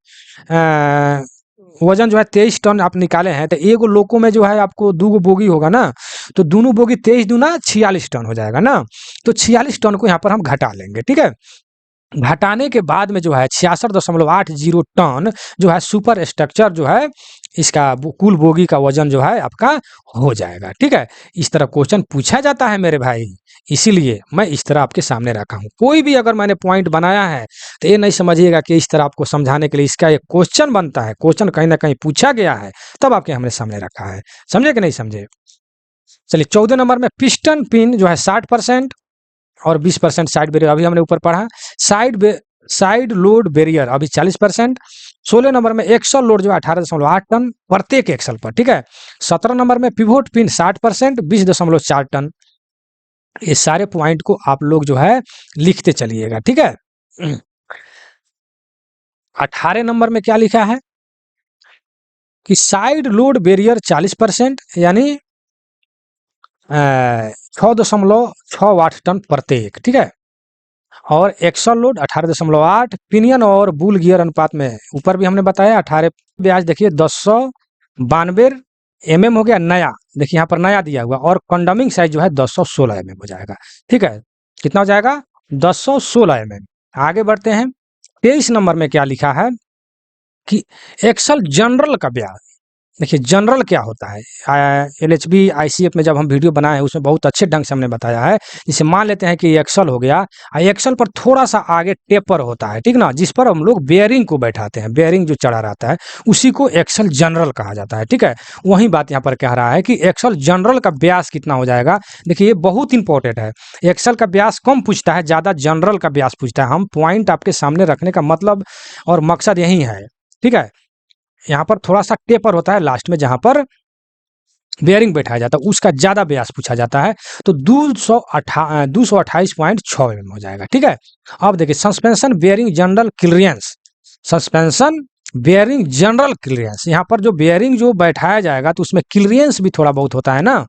वजन जो है 23 टन आप निकाले हैं, तो एक लोको में जो है आपको 2 बोगी होगा ना, तो दोनों बोगी 23 दूना 46 टन हो जाएगा ना। तो 46 टन को यहाँ पर हम घटा लेंगे, ठीक है। घटाने के बाद में जो है 66.80 टन जो है सुपर स्ट्रक्चर जो है इसका कुल बोगी का वजन जो है आपका हो जाएगा, ठीक है। इस तरह क्वेश्चन पूछा जाता है मेरे भाई, इसीलिए मैं इस तरह आपके सामने रखा हूं। कोई भी अगर मैंने पॉइंट बनाया है तो ये नहीं समझिएगा कि इस तरह आपको समझाने के लिए इसका एक क्वेश्चन बनता है, क्वेश्चन कहीं ना कहीं पूछा गया है तब आपके हमने सामने रखा है। समझे कि नहीं समझे? चलिए 14 नंबर में पिस्टन पिन जो है 60% और 20% साइड बैरियर, अभी हमने ऊपर पढ़ा। साइड लोड बैरियर अभी 40%। 16 नंबर में एक्सल लोड जो है 18.8 टन प्रत्येक एक्सल पर, ठीक है। 17 नंबर में पिवोट पिन 60% 20.4 टन। ये सारे पॉइंट को आप लोग जो है लिखते चलिएगा, ठीक है। 18 नंबर में क्या लिखा है कि साइड लोड बैरियर 40% यानी 6.68 टन प्रत्येक, ठीक है। और एक्सल लोड 18.8, पिनियन और बुल गियर अनुपात में ऊपर भी हमने बताया 18। ब्याज देखिए 1092 mm हो गया नया, देखिए यहाँ पर नया दिया हुआ, और कंडमिंग साइज जो है 1016 mm हो जाएगा, ठीक है। कितना हो जाएगा? 1016 mm। आगे बढ़ते हैं 23 नंबर में क्या लिखा है कि एक्सल जनरल का ब्याज। देखिए जनरल क्या होता है, LHB ICF में जब हम वीडियो बनाए हैं उसमें बहुत अच्छे ढंग से हमने बताया है। जैसे मान लेते हैं कि एक्सल हो गया, एक्सल पर थोड़ा सा आगे टेपर होता है, ठीक ना, जिस पर हम लोग बेयरिंग को बैठाते हैं, बेयरिंग जो चढ़ा रहता है उसी को एक्सल जनरल कहा जाता है, ठीक है। वही बात यहाँ पर कह रहा है कि एक्सल जनरल का व्यास कितना हो जाएगा। देखिए ये बहुत इंपॉर्टेंट है, एक्सल का व्यास कम पूछता है, ज़्यादा जनरल का व्यास पूछता है। हम पॉइंट आपके सामने रखने का मतलब और मकसद यही है, ठीक है। यहाँ पर थोड़ा सा टेपर होता है लास्ट में जहां पर बेयरिंग बैठाया जाता है, उसका ज्यादा व्यास पूछा जाता है, तो 228.6 mm हो जाएगा, ठीक है। अब देखिए suspension bearing general clearance, suspension bearing general clearance, यहाँ पर जो बेयरिंग जो बैठाया जाएगा तो उसमें क्लियरेंस भी थोड़ा बहुत होता है ना।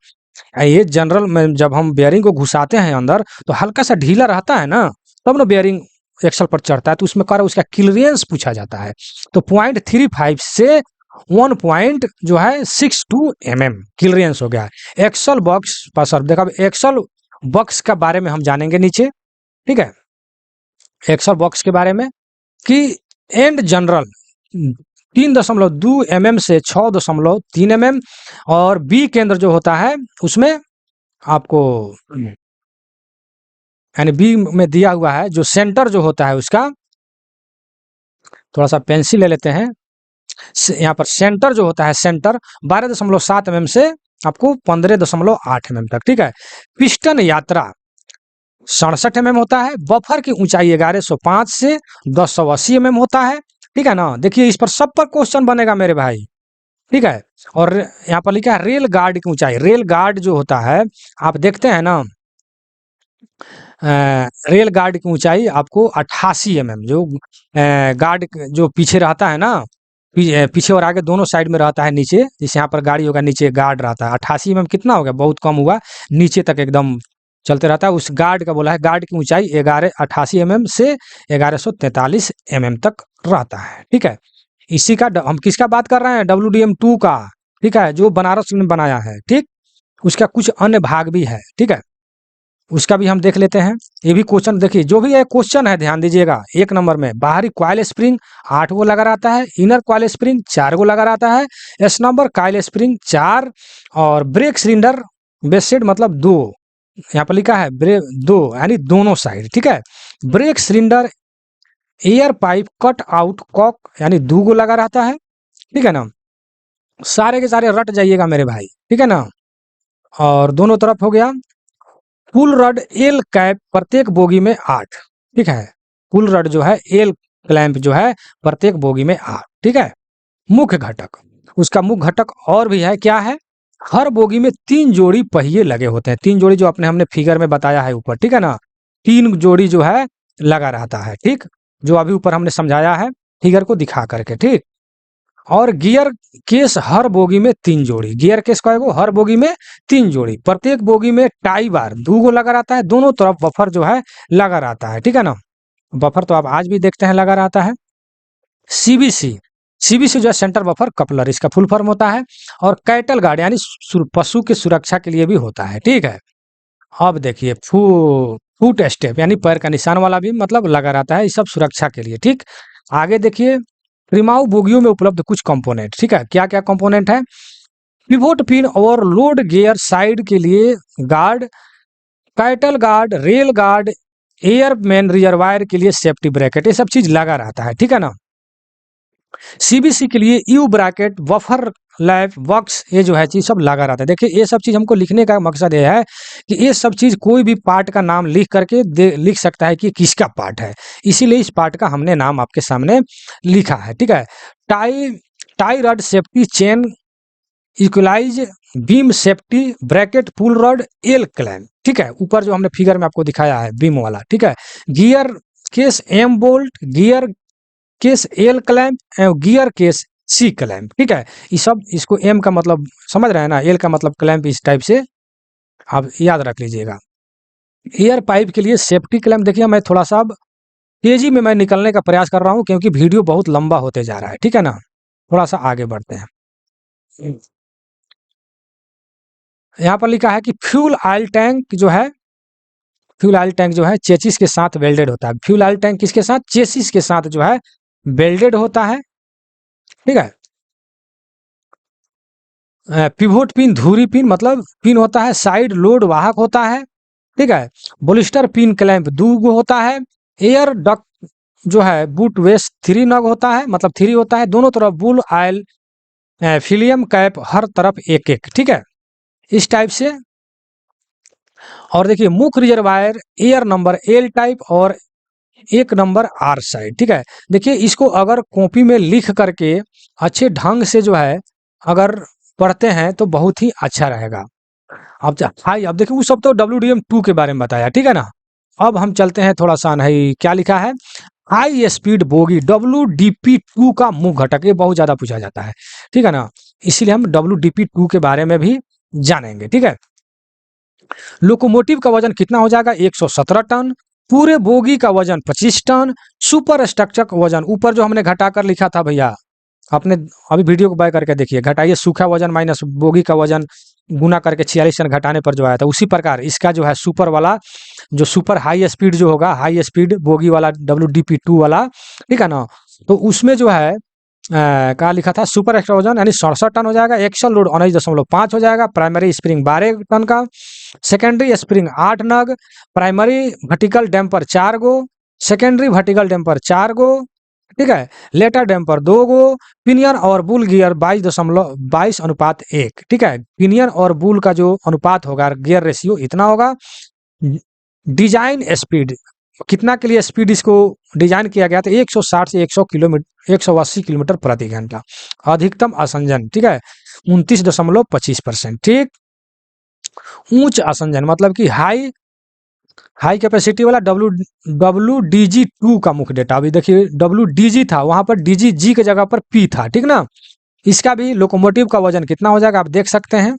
ये जनरल में जब हम बेयरिंग को घुसाते हैं अंदर तो हल्का सा ढीला रहता है ना, तब ना बेयरिंग एक्सल पर चढ़ता है, तो उसमें कर उसका क्लियरेंस पूछा जाता है। तो 0.35 से 1 जो है 62 mm क्लियरेंस हो गया। एक्सल बॉक्स पर देखा, एक्सल बॉक्स का बारे में हम जानेंगे नीचे, ठीक है। एक्सल बॉक्स के बारे में कि एंड जनरल 3.2 mm से 6.3 mm, और बी केंद्र जो होता है उसमें आपको यानी बी में दिया हुआ है जो सेंटर जो होता है उसका, थोड़ा सा पेंसिल ले लेते हैं, यहाँ पर सेंटर जो होता है सेंटर 12.7 mm से आपको 15.8 mm तक, ठीक है। पिस्टन यात्रा 67 mm होता है। बफर की ऊंचाई 1105 से 1080 mm होता है, ठीक है ना। देखिए इस पर सब पर क्वेश्चन बनेगा मेरे भाई, ठीक है। और यहाँ पर लिखा है रेल गार्ड की ऊंचाई, रेल गार्ड जो होता है आप देखते हैं ना, रेल गार्ड की ऊंचाई आपको 88 mm, जो गार्ड जो पीछे रहता है ना, पीछे और आगे दोनों साइड में रहता है नीचे, जैसे यहाँ पर गाड़ी होगा नीचे गार्ड रहता है, 88 mm कितना हो गया, बहुत कम हुआ, नीचे तक एकदम चलते रहता है, उस गार्ड का बोला है। गार्ड की ऊंचाई 88 mm से 1143 mm तक रहता है, ठीक है। इसी का हम किसका बात कर रहे हैं, WDM-2 का, ठीक है, जो बनारस में बनाया है, ठीक। उसका कुछ अन्य भाग भी है, ठीक है। उसका भी हम देख लेते हैं। ये भी क्वेश्चन देखिए, जो भी है क्वेश्चन है ध्यान दीजिएगा। 1 नंबर में बाहरी कॉइल स्प्रिंग 8 गो लगा रहता है, इनर कॉइल स्प्रिंग 4 गो लगा रहता है, एस नंबर कॉइल स्प्रिंग 4, और ब्रेक सिलेंडर बेसेड मतलब 2, यहाँ पर लिखा है ब्रेक 2 यानी दोनों साइड, ठीक है। Brake cylinder air pipe cut out cock यानी 2 गो लगा रहता है, ठीक है ना। सारे के सारे रट जाइएगा मेरे भाई, ठीक है ना। और दोनों तरफ हो गया। पुल रड एल कैप प्रत्येक बोगी में 8, ठीक है। पुल रड जो है एल क्लैंप जो है प्रत्येक बोगी में 8, ठीक है। मुख्य घटक, उसका मुख्य घटक और भी है, क्या है? हर बोगी में 3 जोड़ी पहिए लगे होते हैं, 3 जोड़ी जो अपने हमने फिगर में बताया है ऊपर, ठीक है ना। 3 जोड़ी जो है लगा रहता है, ठीक, जो अभी ऊपर हमने समझाया है फिगर को दिखा करके, ठीक। और गियर केस हर बोगी में 3 जोड़ी, गियर केस कहेगो हर बोगी में 3 जोड़ी, प्रत्येक बोगी में टाई बार 2 गो लगा रहता है, दोनों तरफ बफर जो है लगा रहता है, ठीक है ना। बफर तो आप आज भी देखते हैं लगा रहता है। सीबीसी, सीबीसी जो है सेंटर बफर कपलर, इसका फुल फॉर्म होता है। और कैटल गार्ड यानी पशु की सुरक्षा के लिए भी होता है, ठीक है। अब देखिए फुट स्टेप यानी पैर का निशान वाला भी मतलब लगा रहता है, ये सब सुरक्षा के लिए, ठीक। आगे देखिए रिमाऊ बोगियों में उपलब्ध कुछ कंपोनेंट, ठीक है। क्या क्या कंपोनेंट है? पिवोट पिन और लोड गियर साइड के लिए guard, cattle guard, rail guard, air man rear wire के लिए सेफ्टी ब्रैकेट, ये सब चीज लगा रहता है, ठीक है ना। सीबीसी के लिए you bracket, buffer lab, box, ये जो है चीज सब लगा रहता है। देखिए ये सब चीज हमको लिखने का मकसद ये है कि ये सब चीज कोई भी पार्ट का नाम लिख करके लिख सकता है कि किसका पार्ट है, इसीलिए इस पार्ट का हमने नाम आपके सामने लिखा है, ठीक है। Tie tie rod safety chain equalize beam safety bracket pull rod L clamp, ठीक है। ऊपर जो हमने फिगर में आपको दिखाया है बीम वाला, ठीक है। Gear case M bolt, gear case L clamp, gear case C clamp, ठीक है। ये सब, इसको एम का मतलब समझ रहे हैं ना, एल का मतलब क्लैंप, इस टाइप से आप याद रख लीजिएगा। एयर पाइप के लिए सेफ्टी क्लैंप, देखिए मैं थोड़ा सा अब तेजी में मैं निकलने का प्रयास कर रहा हूँ क्योंकि वीडियो बहुत लंबा होते जा रहा है, ठीक है ना। थोड़ा सा आगे बढ़ते हैं। यहाँ पर लिखा है कि फ्यूल ऑयल टैंक जो है, फ्यूल ऑयल टैंक जो है चेसिस के साथ वेल्डेड होता है। फ्यूल ऑयल टैंक किसके साथ? चेसिस के साथ जो है वेल्डेड होता है, ठीक है। पिवोट पिन, धुरी पिन मतलब पिन होता है, साइड लोड वाहक होता है, ठीक है। बोलिस्टर पिन क्लैंप 2 गो होता है। एयर डक जो है बूट वेस्ट 3 नग होता है, मतलब 3 होता है। दोनों तरफ बुल ऑयल फिलियम कैप हर तरफ एक एक, ठीक है, इस टाइप से। और देखिए मुख्य reservoir air number L type और 1 नंबर आर साइड, ठीक है। देखिए इसको अगर कॉपी में लिख करके अच्छे ढंग से जो है अगर पढ़ते हैं तो बहुत ही अच्छा रहेगा। अब देखिए वो सब तो WDM2 के बारे में बताया, ठीक है ना। अब हम चलते हैं थोड़ा सा, नहीं क्या लिखा है, हाई स्पीड बोगी WDP2 का मुख्य घटक, ये बहुत ज्यादा पूछा जाता है, ठीक है ना। इसीलिए हम WDP2 के बारे में भी जानेंगे, ठीक है। लोकोमोटिव का वजन कितना हो जाएगा? 117 टन। पूरे बोगी का वजन 25 टन। सुपर स्ट्रक्चर का वजन ऊपर जो हमने घटाकर लिखा था भैया, आपने अभी वीडियो को बाय करके देखिए, घटाइए सूखा वजन माइनस बोगी का वजन गुना करके 46 टन घटाने पर जो आया था, उसी प्रकार इसका जो है सुपर वाला, जो सुपर हाई स्पीड जो होगा, हाई स्पीड बोगी वाला WDP2 वाला, ठीक है ना, तो उसमें जो है कहा लिखा था सुपर एक्स्ट्रा वजन यानी 67 टन हो जाएगा। एक्सल लोड 19.5 हो जाएगा। प्राइमरी स्प्रिंग 12 टन का, सेकेंडरी स्प्रिंग 8 नग, प्राइमरी वर्टिकल डैम्पर 4 गो, सेकेंडरी वर्टिकल डैम्पर 4 गो, ठीक है। लेटर डैम्पर 2 गो। पिनियन और बुल गियर 22:22:1, ठीक है। पिनियन और बुल का जो अनुपात होगा, गियर रेशियो इतना होगा। डिजाइन स्पीड कितना के लिए स्पीड इसको डिजाइन किया गया था? 160 से 180 किलोमीटर प्रति घंटा। अधिकतम आसंजन, ठीक है, 29.25%, ठीक। उच्च आसंजन मतलब कि हाई हाई कैपेसिटी वाला WDG2 का मुख्य डेटा, अभी देखिए WDG था, वहां पर DGG के जगह पर P था, ठीक ना। इसका भी लोकोमोटिव का वजन कितना हो जाएगा आप देख सकते हैं,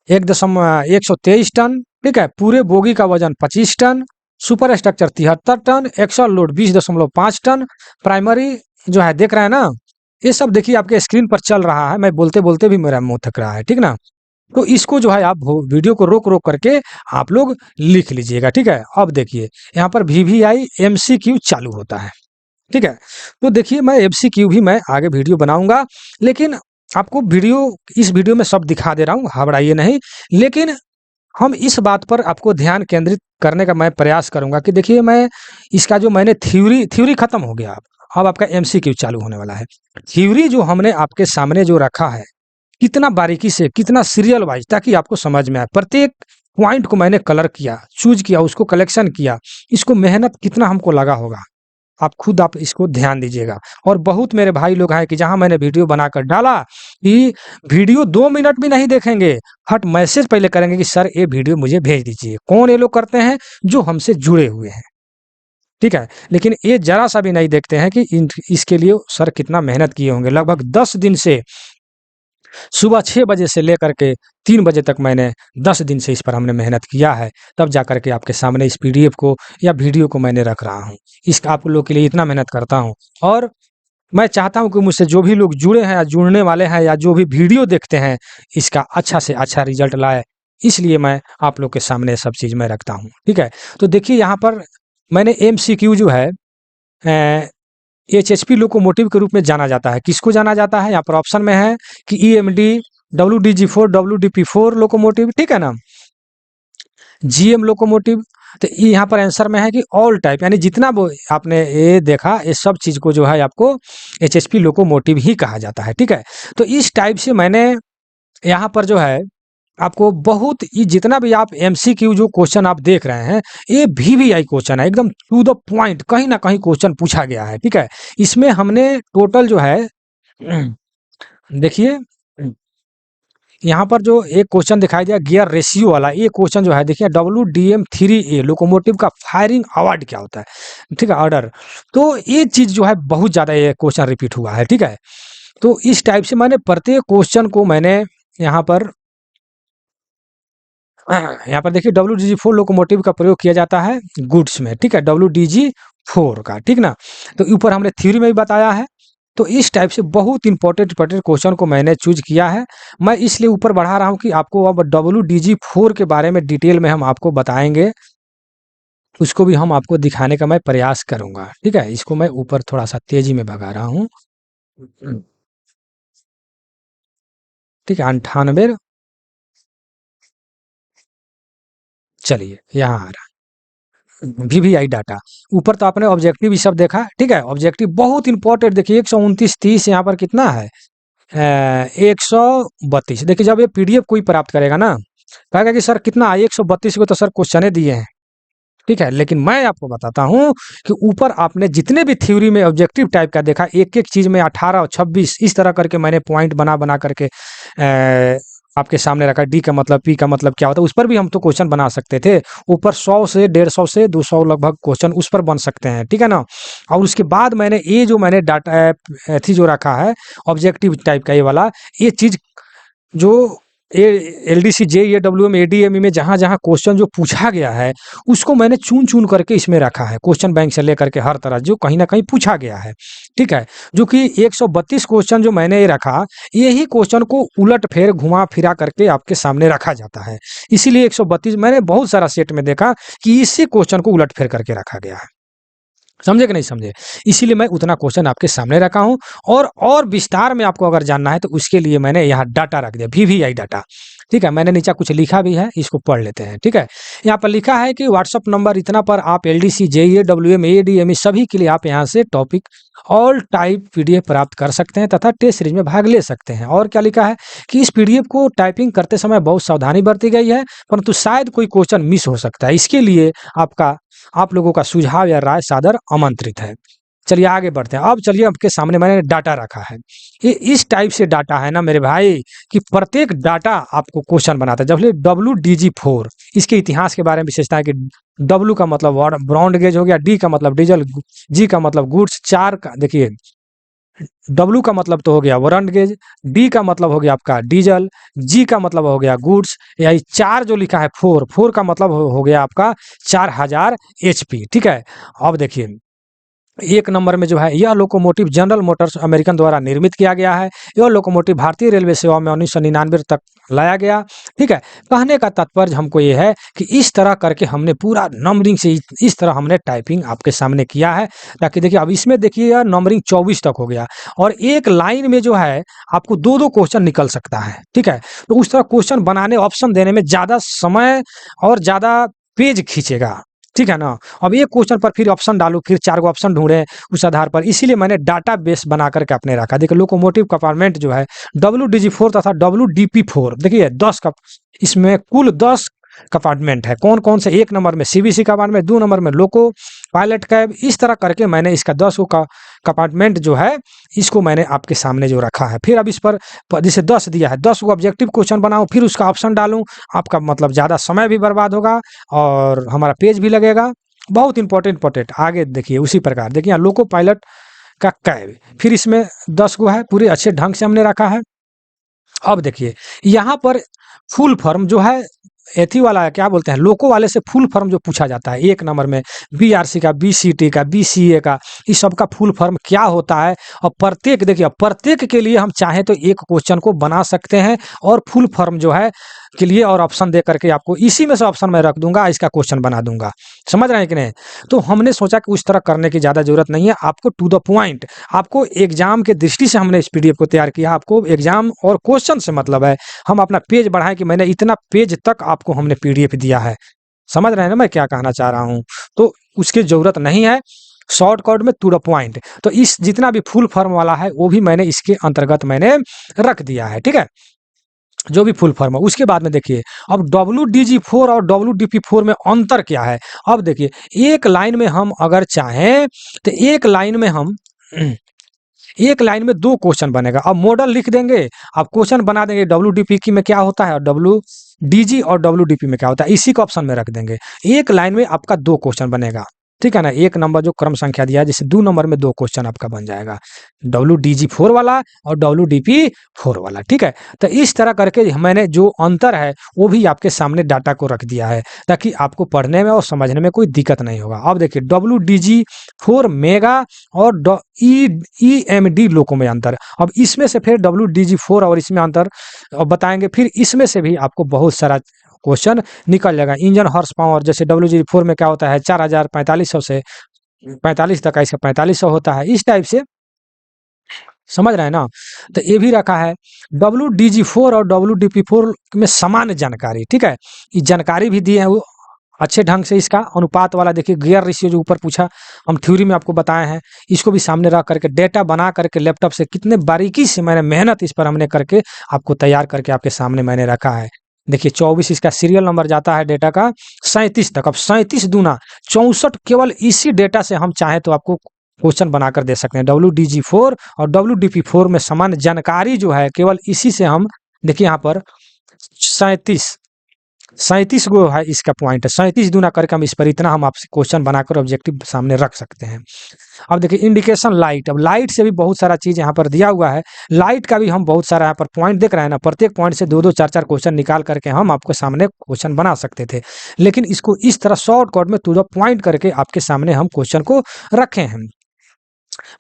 123 टन, ठीक है। पूरे बोगी का वजन 25 ton. Super structure 73 ton. Axle load 20.5 ton. Primary जो है देख रहे हैं ना, ये सब देखिए आपके स्क्रीन पर चल रहा है, मैं बोलते बोलते भी मेरा मुंह थक रहा है, ठीक ना। तो इसको जो है आप वीडियो को रोक-रोक करके आप लोग लिख लीजिएगा, ठीक है? अब देखिए, यहाँ पर वीवीआई एमसीक्यू चालू होता है, ठीक है? तो देखिए मैं एमसीक्यू भी मैं आगे वीडियो बनाऊँगा, लेकिन आपको इस वीडियो में सब दिखा दे रहा हूँ, घबराइए नहीं। लेकिन हम इस बात पर आपको ध्यान केंद्रित करने का मैं प्रयास करूँगा कि देखिए मैं इसका जो मैंने थ्योरी थ्योरी खत्म हो गया अब आपका एमसीक्यू चालू होने वाला है। थ्योरी जो हमने आपके सामने जो रखा है, कितना बारीकी से, कितना सीरियल वाइज़ ताकि आपको समझ में आए। प्रत्येक पॉइंट को मैंने कलर किया, चूज़ किया, उसको कलेक्शन किया। इसको मेहनत कितना हमको लगा होगा, आप इसको ध्यान दीजिएगा। और बहुत मेरे भाई लोग हैं कि जहाँ मैंने वीडियो बनाकर डाला कि वीडियो 2 मिनट भी नहीं देखेंगे, फट मैसेज पहले करेंगे कि सर ये वीडियो मुझे भेज दीजिए। कौन ये लोग करते हैं? जो हमसे जुड़े हुए हैं, ठीक है? लेकिन ये ज़रा-सा भी नहीं देखते हैं कि इसके लिए सर कितना मेहनत किए होंगे। लगभग 10 दिन से सुबह 6 बजे से लेकर के 3 बजे तक मैंने 10 दिन से इस पर हमने मेहनत किया है, तब जाकर के आपके सामने इस पीडीएफ को या वीडियो को मैंने रख रहा हूँ। आप लोग के लिए इतना मेहनत करता हूँ और मैं चाहता हूँ कि मुझसे जो भी लोग जुड़े हैं या जुड़ने वाले हैं या जो भी वीडियो देखते हैं, इसका अच्छा से अच्छा रिज़ल्ट लाए, इसलिए मैं आप लोग के सामने सब चीज़ मैं रखता हूँ, ठीक है? तो देखिए यहाँ पर मैंने एमसीक्यू जो है एचएचपी लोकोमोटिव के रूप में जाना जाता है। किसको जाना जाता है? यहाँ पर ऑप्शन में है कि ईएमडी, डब्ल्यूडीजी4, डब्ल्यूडीपी4 लोकोमोटिव, ठीक है ना? GM locomotive. तो ये यहाँ पर आंसर में है कि ऑल टाइप यानी जितना वो आपने ये देखा, ये सब चीज़ को जो है आपको एचएचपी लोकोमोटिव ही कहा जाता है, ठीक है? तो इस टाइप से मैंने यहाँ पर जो है आपको बहुत ये जितना भी आप एमसीक्यू जो क्वेश्चन आप देख रहे हैं, ये वीवीआई क्वेश्चन है, एकदम टू द पॉइंट कहीं न कहीं क्वेश्चन पूछा गया है, ठीक है? इसमें हमने टोटल जो है देखिए यहाँ पर जो एक क्वेश्चन दिखाई दिया गियर रेशियो वाला, ये क्वेश्चन जो है देखिए WDM3A लोकोमोटिव का फायरिंग अवार्ड क्या होता है? ठीक है, ऑर्डर। तो ये चीज़ जो है बहुत ज़्यादा ये क्वेश्चन रिपीट हुआ है, ठीक है? तो इस टाइप से मैंने प्रत्येक क्वेश्चन को मैंने यहाँ पर यहाँ पर देखिए WDG4 लोकोमोटिव का प्रयोग किया जाता है गुड्स में, ठीक है? WDG4 का, ठीक ना? तो ऊपर हमने थ्योरी में भी बताया है। तो इस टाइप से बहुत इम्पोर्टेंट क्वेश्चन को मैंने चूज़ किया है। मैं इसलिए ऊपर बढ़ा रहा हूँ कि आपको अब WDG4 के बारे में डिटेल में हम आपको बताएँगे। उसको भी हम आपको दिखाने का मैं प्रयास करूँगा, ठीक है? इसको मैं ऊपर थोड़ा-सा तेज़ी में भगा रहा हूँ। ठीक है, 98 चलिए यहाँ आ रहा है। VVI data. ऊपर तो आपने ऑब्जेक्टिव ये सब देखा, ठीक है? ऑब्जेक्टिव बहुत इम्पोर्टेंट देखिए 129 30 यहाँ पर कितना है? 132 देखिए जब ये पीडीएफ कोई प्राप्त करेगा ना, कहेगा कि सर कितना 132 को तो सर क्वेश्चने दिए हैं, ठीक है? लेकिन मैं आपको बताता हूँ कि ऊपर आपने जितने भी थ्योरी में ऑब्जेक्टिव टाइप का देखा, एक-एक चीज़ में 18 और 26 इस तरह करके मैंने पॉइंट बना-बना करके आपके सामने रखा। डी का मतलब, पी का मतलब क्या होता है, उस पर भी हम तो क्वेश्चन बना सकते थे। ऊपर 100 से 150 से 200 लगभग क्वेश्चन उस पर बन सकते हैं, ठीक है ना? और उसके बाद मैंने ये जो मैंने डाटा एथी जो रखा है ऑब्जेक्टिव टाइप का ये वाला, ये चीज़ जो ए एलडीसी, जेईईडब्ल्यूएम, एडीएमई में जहाँ-जहाँ क्वेश्चन जो पूछा गया है, उसको मैंने चुन-चुन करके इसमें रखा है। क्वेश्चन बैंक से लेकर के हर तरह जो कहीं न कहीं पूछा गया है, ठीक है? जो कि 132 क्वेश्चन जो मैंने ये रखा, यही क्वेश्चन को उलट-फेर, घुमा-फिरा करके आपके सामने रखा जाता है। इसीलिए 132 मैंने बहुत सारा सेट में देखा कि इसी क्वेश्चन को उलट-फेर करके रखा गया है। समझे कि नहीं समझे? इसीलिए मैं उतना क्वेश्चन आपके सामने रखा हूँ और विस्तार में आपको अगर जानना है तो उसके लिए मैंने यहाँ डाटा रख दिया, वीवीआई डाटा, ठीक है? मैंने नीचे कुछ लिखा भी है, इसको पढ़ लेते हैं, ठीक है? यहाँ पर लिखा है कि व्हाट्सएप नंबर इतना पर आप एलडीसी, जेईई, डब्ल्यूएम, एडीएमई सभी के लिए आप यहाँ से टॉपिक ऑल टाइप पीडीएफ प्राप्त कर सकते हैं तथा टेस्ट सीरीज में भाग ले सकते हैं। और क्या लिखा है कि इस पीडीएफ को टाइपिंग करते समय बहुत सावधानी बरती गई है, परंतु शायद कोई क्वेश्चन मिस हो सकता है। इसके लिए आप लोगों का सुझाव या राय सादर आमंत्रित है। चलिए आगे बढ़ते हैं। अब चलिए आपके सामने मैंने डाटा रखा है। ये इस टाइप से डाटा है ना मेरे भाई कि प्रत्येक डाटा आपको क्वेश्चन बनाता है। जब WDG4 इसके इतिहास के बारे में विशेषता है कि डब्ल्यू का मतलब ब्रॉन्ड गेज हो गया, डी का मतलब डीजल, जी का मतलब गुड्स, 4 का देखिए डब्ल्यू का मतलब तो हो गया वारंट गेज, डी का मतलब हो गया आपका डीजल, जी का मतलब हो गया गुड्स, यही 4 जो लिखा है 4 का मतलब हो गया आपका 4000 एचपी, ठीक है? अब देखिए एक नंबर में जो है, यह लोकोमोटिव जनरल मोटर्स अमेरिकन द्वारा निर्मित किया गया है। यह लोकोमोटिव भारतीय रेलवे सेवा में 1999 तक लाया गया। ठीक है, कहने का तात्पर्य हमको ये है कि इस तरह करके हमने पूरा नंबरिंग से इस तरह हमने टाइपिंग आपके सामने किया है, ताकि देखिए अब इसमें देखिए यह नंबरिंग 24 तक हो गया और एक लाइन में जो है आपको दो दो क्वेश्चन निकल सकता है। ठीक है, तो उस तरह क्वेश्चन बनाने ऑप्शन देने में ज़्यादा समय और ज़्यादा पेज खींचेगा। ठीक है ना, अब एक क्वेश्चन पर फिर ऑप्शन डालो, फिर 4 गो ऑप्शन ढूंढे उस आधार पर, इसीलिए मैंने डाटा बेस बना करके अपने रखा। देखिए लोकोमोटिव कंपार्टमेंट जो है WDG4 तथा WDP4, देखिए 10 का इसमें कुल 10 कंपार्टमेंट है। कौन कौन से? एक नंबर में CBC कंपार्टमेंट, 2 नंबर में लोको पायलट कैब। इस तरह करके मैंने इसका 10 को कंपार्टमेंट जो है इसको मैंने आपके सामने जो रखा है। फिर अब इस पर जैसे 10 दिया है, 10 को ऑब्जेक्टिव क्वेश्चन बनाऊं, फिर उसका ऑप्शन डालूं, आपका मतलब ज़्यादा समय भी बर्बाद होगा और हमारा पेज भी लगेगा। बहुत इंपॉर्टेंट आगे देखिए उसी प्रकार देखिए यहाँ लोको पायलट का कैब, फिर इसमें 10 गो है, पूरे अच्छे ढंग से हमने रखा है। अब देखिए यहाँ पर फुल फॉर्म जो है एथी वाला है, क्या बोलते हैं, लोको वाले से फुल फॉर्म जो पूछा जाता है एक नंबर में, BRC का, BCT का, BCA का, इस सब का फुल फॉर्म क्या होता है। और प्रत्येक देखिए प्रत्येक के लिए हम चाहें तो एक क्वेश्चन को बना सकते हैं और फुल फॉर्म जो है के लिए और ऑप्शन दे करके आपको इसी में से ऑप्शन मैं रख दूंगा, इसका क्वेश्चन बना दूंगा। समझ रहे हैं कि नहीं? तो हमने सोचा कि उस तरह करने की ज़्यादा जरूरत नहीं है, आपको टू द पॉइंट, आपको एग्जाम के दृष्टि से हमने इस PDF को तैयार किया। आपको एग्जाम और क्वेश्चन से मतलब है, हम अपना पेज बढ़ाएं कि मैंने इतना पेज तक आपको हमने PDF दिया है। समझ रहे हैं ना मैं क्या कहना चाह रहा हूँ? तो उसकी जरूरत नहीं है, शॉर्टकट में टू द पॉइंट। तो इस जितना भी फुल फॉर्म वाला है वो भी मैंने इसके अंतर्गत मैंने रख दिया है। ठीक है, जो भी फुल फॉर्म है। उसके बाद में देखिए अब WDG4 और WDP4 में अंतर क्या है। अब देखिए एक लाइन में हम अगर चाहें तो एक लाइन में हम एक लाइन में दो क्वेश्चन बनेगा। अब मॉडल लिख देंगे, अब क्वेश्चन बना देंगे WDP की में क्या होता है और WDG और WDP में क्या होता है, इसी को ऑप्शन में रख देंगे। एक लाइन में आपका दो क्वेश्चन बनेगा। ठीक है ना, एक नंबर जो क्रम संख्या दिया है, जैसे 2 नंबर में दो क्वेश्चन आपका बन जाएगा, WDG4 वाला और WDP4 वाला। ठीक है, तो इस तरह करके मैंने जो अंतर है वो भी आपके सामने डाटा को रख दिया है, ताकि आपको पढ़ने में और समझने में कोई दिक्कत नहीं होगा। अब देखिए WDG4 मेगा और EMD लोको में अंतर। अब इसमें से फिर WDG4 और इसमें अंतर बताएंगे, फिर इसमें से भी आपको बहुत सारा क्वेश्चन निकल जाएगा। इंजन हॉर्स पावर, जैसे WDG4 में क्या होता है, 4500 से 45 तक का इसका 4500 होता है, इस टाइप से। समझ रहे हैं ना? तो ये भी रखा है। WDG4 और WDP4 में समान जानकारी। ठीक है, ये जानकारी भी दी है वो अच्छे ढंग से। इसका अनुपात वाला देखिए, गियर रेशियो जो ऊपर पूछा, हम थ्योरी में आपको बताए हैं, इसको भी सामने रख करके डेटा बना करके लैपटॉप से कितने बारीकी से मैंने मेहनत इस पर हमने करके आपको तैयार करके आपके सामने मैंने रखा है। देखिए 24 इसका सीरियल नंबर जाता है डेटा का, 37 तक। अब 37 दूना 64, केवल इसी डेटा से हम चाहें तो आपको क्वेश्चन बनाकर दे सकते हैं। WDG4 और WDP4 में समान जानकारी जो है, केवल इसी से हम देखिए यहाँ पर 37 गो है इसका पॉइंट है। 37 दूना करके हम इस पर इतना हम आपसे क्वेश्चन बनाकर ऑब्जेक्टिव सामने रख सकते हैं। अब देखिए इंडिकेशन लाइट, अब लाइट से भी बहुत सारा चीज यहाँ पर दिया हुआ है। लाइट का भी हम बहुत सारा यहाँ पर पॉइंट देख रहे हैं ना, प्रत्येक पॉइंट से दो दो चार चार क्वेश्चन निकाल करके हम आपके सामने क्वेश्चन बना सकते थे, लेकिन इसको इस तरह शॉर्टकट में टू द पॉइंट करके आपके सामने हम क्वेश्चन को रखे हैं।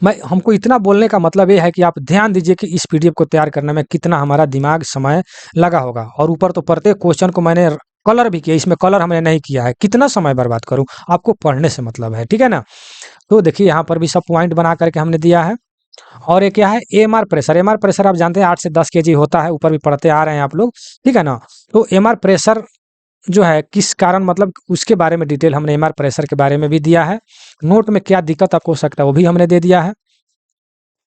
मैं हमको इतना बोलने का मतलब ये है कि आप ध्यान दीजिए कि इस PDF को तैयार करने में कितना हमारा दिमाग समय लगा होगा। और ऊपर तो प्रत्येक क्वेश्चन को मैंने कलर भी किया, इसमें कलर हमने नहीं किया है, कितना समय बर्बाद करूं, आपको पढ़ने से मतलब है। ठीक है ना, तो देखिए यहाँ पर भी सब पॉइंट बना करके हमने दिया है। और ये क्या है, AMR प्रेशर। AMR प्रेशर आप जानते हैं 8 से 10 kg होता है, ऊपर भी पढ़ते आ रहे हैं आप लोग। ठीक है ना, तो AMR प्रेशर जो है किस कारण, मतलब उसके बारे में डिटेल हमने AMR प्रेशर के बारे में भी दिया है। नोट में क्या दिक्कत आपको हो सकता है वो भी हमने दे दिया है।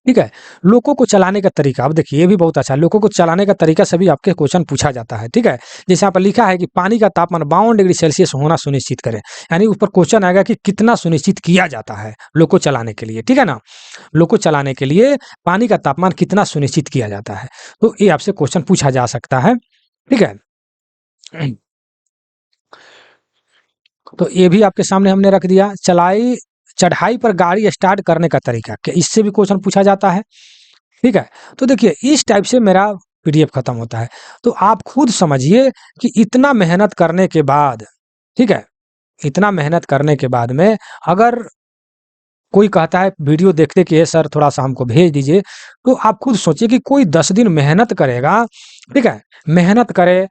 ठीक है, लोको को चलाने का तरीका, अब देखिए ये भी बहुत अच्छा है। लोको को चलाने का तरीका से भी आपके क्वेश्चन पूछा जाता है। ठीक है, जैसे यहाँ पर लिखा है कि पानी का तापमान 52 डिग्री सेल्सियस होना सुनिश्चित करें, यानी ऊपर क्वेश्चन आएगा कि कितना सुनिश्चित किया जाता है लोको चलाने के लिए। ठीक है ना, लोको चलाने के लिए पानी का तापमान कितना सुनिश्चित किया जाता है, तो ये आपसे क्वेश्चन पूछा जा सकता है। ठीक है, तो ये भी आपके सामने हमने रख दिया। चढ़ाई पर गाड़ी स्टार्ट करने का तरीका, क्या इससे भी क्वेश्चन पूछा जाता है। ठीक है, तो देखिए इस टाइप से मेरा PDF खत्म होता है। तो आप खुद समझिए कि इतना मेहनत करने के बाद, ठीक है, इतना मेहनत करने के बाद में अगर कोई कहता है वीडियो देखते कि ये सर थोड़ा-सा हमको भेज दीजिए, तो आप खुद सोचिए कि कोई 10 दिन मेहनत करेगा, ठीक है? मेहनत करे,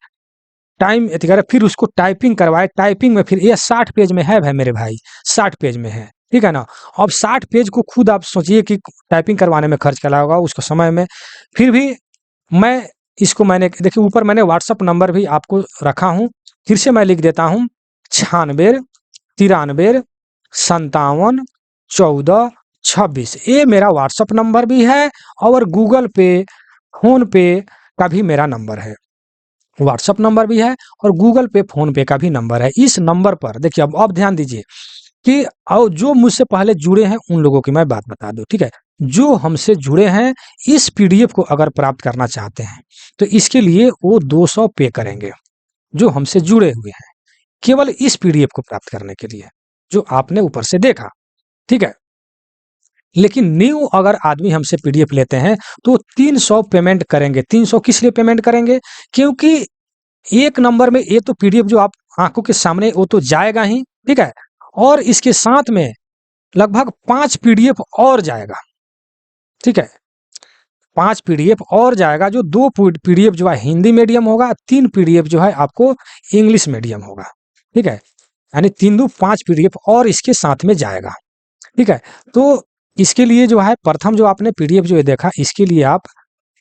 टाइम एथी करे, फिर उसको टाइपिंग करवाए, टाइपिंग में फिर ये 60 पेज में है भाई मेरे भाई, 60 पेज में है, ठीक है ना? अब 60 पेज को खुद आप सोचिए कि टाइपिंग करवाने में खर्च क्या होगा उसको समय में। फिर भी मैं इसको मैंने देखिए ऊपर मैंने व्हाट्सएप नंबर भी आपको रखा हूँ, फिर से मैं लिख देता हूँ 96 93 57 14 26 ये मेरा व्हाट्सएप नंबर भी है और गूगल पे, फ़ोन पे का भी मेरा नंबर है। व्हाट्सएप नंबर भी है और गूगल पे, फ़ोन पे का भी नंबर है। इस नंबर पर देखिए अब ध्यान दीजिए कि और जो मुझसे पहले जुड़े हैं उन लोगों की मैं बात बता दूँ, ठीक है? जो हमसे जुड़े हैं इस पीडीएफ को अगर प्राप्त करना चाहते हैं, तो इसके लिए वो 200 पे करेंगे, जो हमसे जुड़े हुए हैं, केवल इस पीडीएफ को प्राप्त करने के लिए, जो आपने ऊपर से देखा, ठीक है? लेकिन न्यू अगर आदमी हमसे पीडीएफ लेते हैं, तो 300 पेमेंट करेंगे। 300 किस लिए पेमेंट करेंगे? क्योंकि एक नंबर में ये तो पीडीएफ जो आप आँखों के सामने वो तो जाएगा ही, ठीक है? और इसके साथ में लगभग 5 पीडीएफ और जाएगा, ठीक है? 5 पीडीएफ और जाएगा जो 2 पीडीएफ जो है हिंदी मीडियम होगा, 3 पीडीएफ जो है आपको इंग्लिश मीडियम होगा, ठीक है? यानी 3 दू 5 पीडीएफ और इसके साथ में जाएगा, ठीक है? तो इसके लिए जो है प्रथम जो आपने पीडीएफ जो ये देखा इसके लिए आप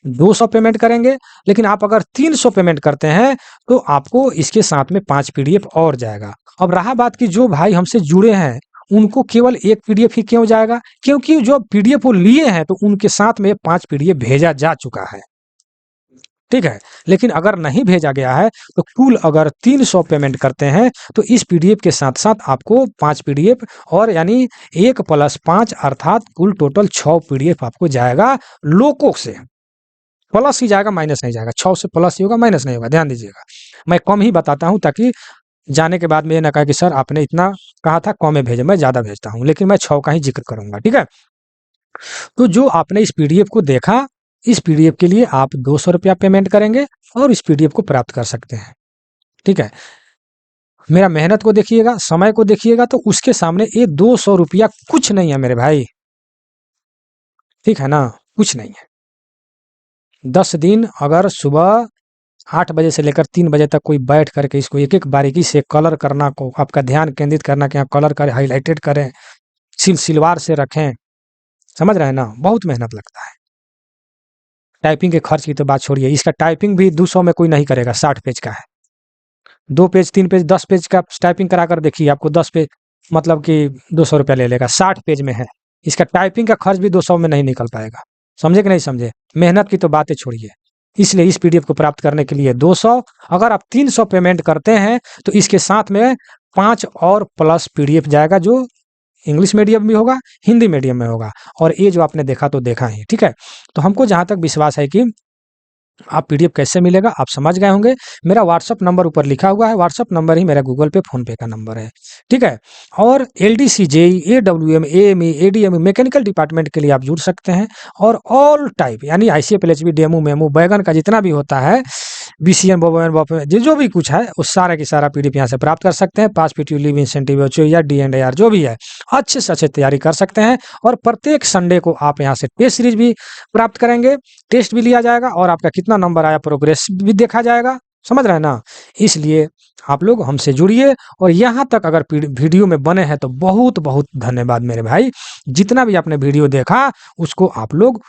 200 पेमेंट करेंगे, लेकिन आप अगर 300 पेमेंट करते हैं तो आपको इसके साथ में 5 पीडीएफ और जाएगा। अब रहा बात कि जो भाई हमसे जुड़े हैं, उनको केवल 1 पीडीएफ ही क्यों जाएगा? क्योंकि जो पीडीएफ वो लिए हैं तो उनके साथ में 5 पीडीएफ भेजा जा चुका है, ठीक है? लेकिन अगर नहीं भेजा गया है तो कुल अगर 300 पेमेंट करते हैं तो इस पीडीएफ के साथ-साथ आपको 5 पीडीएफ और यानी 1 + 5 अर्थात कुल टोटल 6 पीडीएफ आपको जाएगा लोकों से। प्लस ही जाएगा, माइनस नहीं जाएगा। 6 से प्लस ही होगा, माइनस नहीं होगा, ध्यान दीजिएगा। मैं कम ही बताता हूँ ताकि जाने के बाद में ये ना कहे कि सर आपने इतना कहा था कम में भेजें, मैं ज़्यादा भेजता हूँ, लेकिन मैं 6 का ही ज़िक्र करूँगा, ठीक है? तो जो आपने इस पीडीएफ को देखा, इस पीडीएफ के लिए आप ₹200 पेमेंट करेंगे और इस पीडीएफ को प्राप्त कर सकते हैं, ठीक है? मेरा मेहनत को देखिएगा, समय को देखिएगा तो उसके सामने ये ₹200 कुछ नहीं है मेरे भाई, ठीक है ना? कुछ नहीं है। 10 दिन अगर सुबह 8 बजे से लेकर 3 बजे तक कोई बैठ करके इसको एक-एक बारीकी से कलर करना को आपका ध्यान केंद्रित करना कि यहाँ कलर करें, हाइलाइटेड करें, सिलवार से रखें, समझ रहे हैं ना? बहुत मेहनत लगता है। टाइपिंग के खर्च की तो बात छोड़िए, इसका टाइपिंग भी 200 में कोई नहीं करेगा, 60 पेज का है। 2 पेज, 3 पेज, 10 पेज का टाइपिंग कराकर देखिए, आपको 10 पेज मतलब कि ₹200 ले लेगा, 60 पेज में है। इसका टाइपिंग का खर्च भी 200 में नहीं निकल पाएगा। समझे कि नहीं समझे? मेहनत की तो बातें छोड़िए। इसलिए इस पीडीएफ को प्राप्त करने के लिए 200 अगर आप 300 पेमेंट करते हैं तो इसके साथ में 5 और प्लस पीडीएफ जाएगा जो इंग्लिश मीडियम में होगा, हिंदी मीडियम में होगा और ये जो आपने देखा तो देखा ही, ठीक है? तो हमको जहाँ तक विश्वास है कि आप पीडीएफ कैसे मिलेगा आप समझ गए होंगे। मेरा व्हाट्सएप नंबर ऊपर लिखा हुआ है, व्हाट्सएप नंबर ही मेरा गूगल पे, फ़ोन पे का नंबर है, ठीक है? और LDC, JEE, AWM, AME, ADME mechanical department के लिए आप जुड़ सकते हैं और ऑल टाइप यानी आईसीए, पीएचबी, डेमो, मेमो, बैगन का जितना भी होता है, बीसीएम, बोफे जो भी कुछ है उस सारा की सारा पीडीएफ यहाँ से प्राप्त कर सकते हैं। पास पीटीयू, लीव इंसेंटिव या डी एंड आर जो भी है, अच्छे से अच्छे तैयारी कर सकते हैं और प्रत्येक संडे को आप यहाँ से टेस्ट सीरीज भी प्राप्त करेंगे, टेस्ट भी लिया जाएगा और आपका कितना नंबर आया प्रोग्रेस भी देखा जाएगा, समझ रहे हैं ना? इसलिए आप लोग हमसे जुड़िए और यहाँ तक अगर वीडियो में बने हैं तो बहुत-बहुत धन्यवाद मेरे भाई। जितना भी आपने वीडियो देखा उसको आप लोग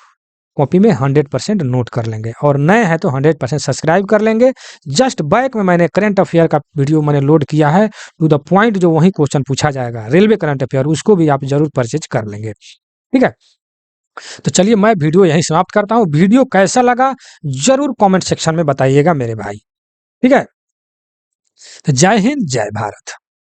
कॉपी में 100% नोट कर लेंगे और नए हैं तो 100% सब्सक्राइब कर लेंगे। जस्ट बैक में मैंने करंट अफेयर का वीडियो मैंने लोड किया है, टू द पॉइंट जो वही क्वेश्चन पूछा जाएगा, रेलवे करंट अफेयर उसको भी आप ज़रूर परचेज़ कर लेंगे, ठीक है? तो चलिए मैं वीडियो यहीं समाप्त करता हूँ। वीडियो कैसा लगा ज़रूर कमेंट सेक्शन में बताइएगा मेरे भाई, ठीक है? तो जय हिंद, जय भारत।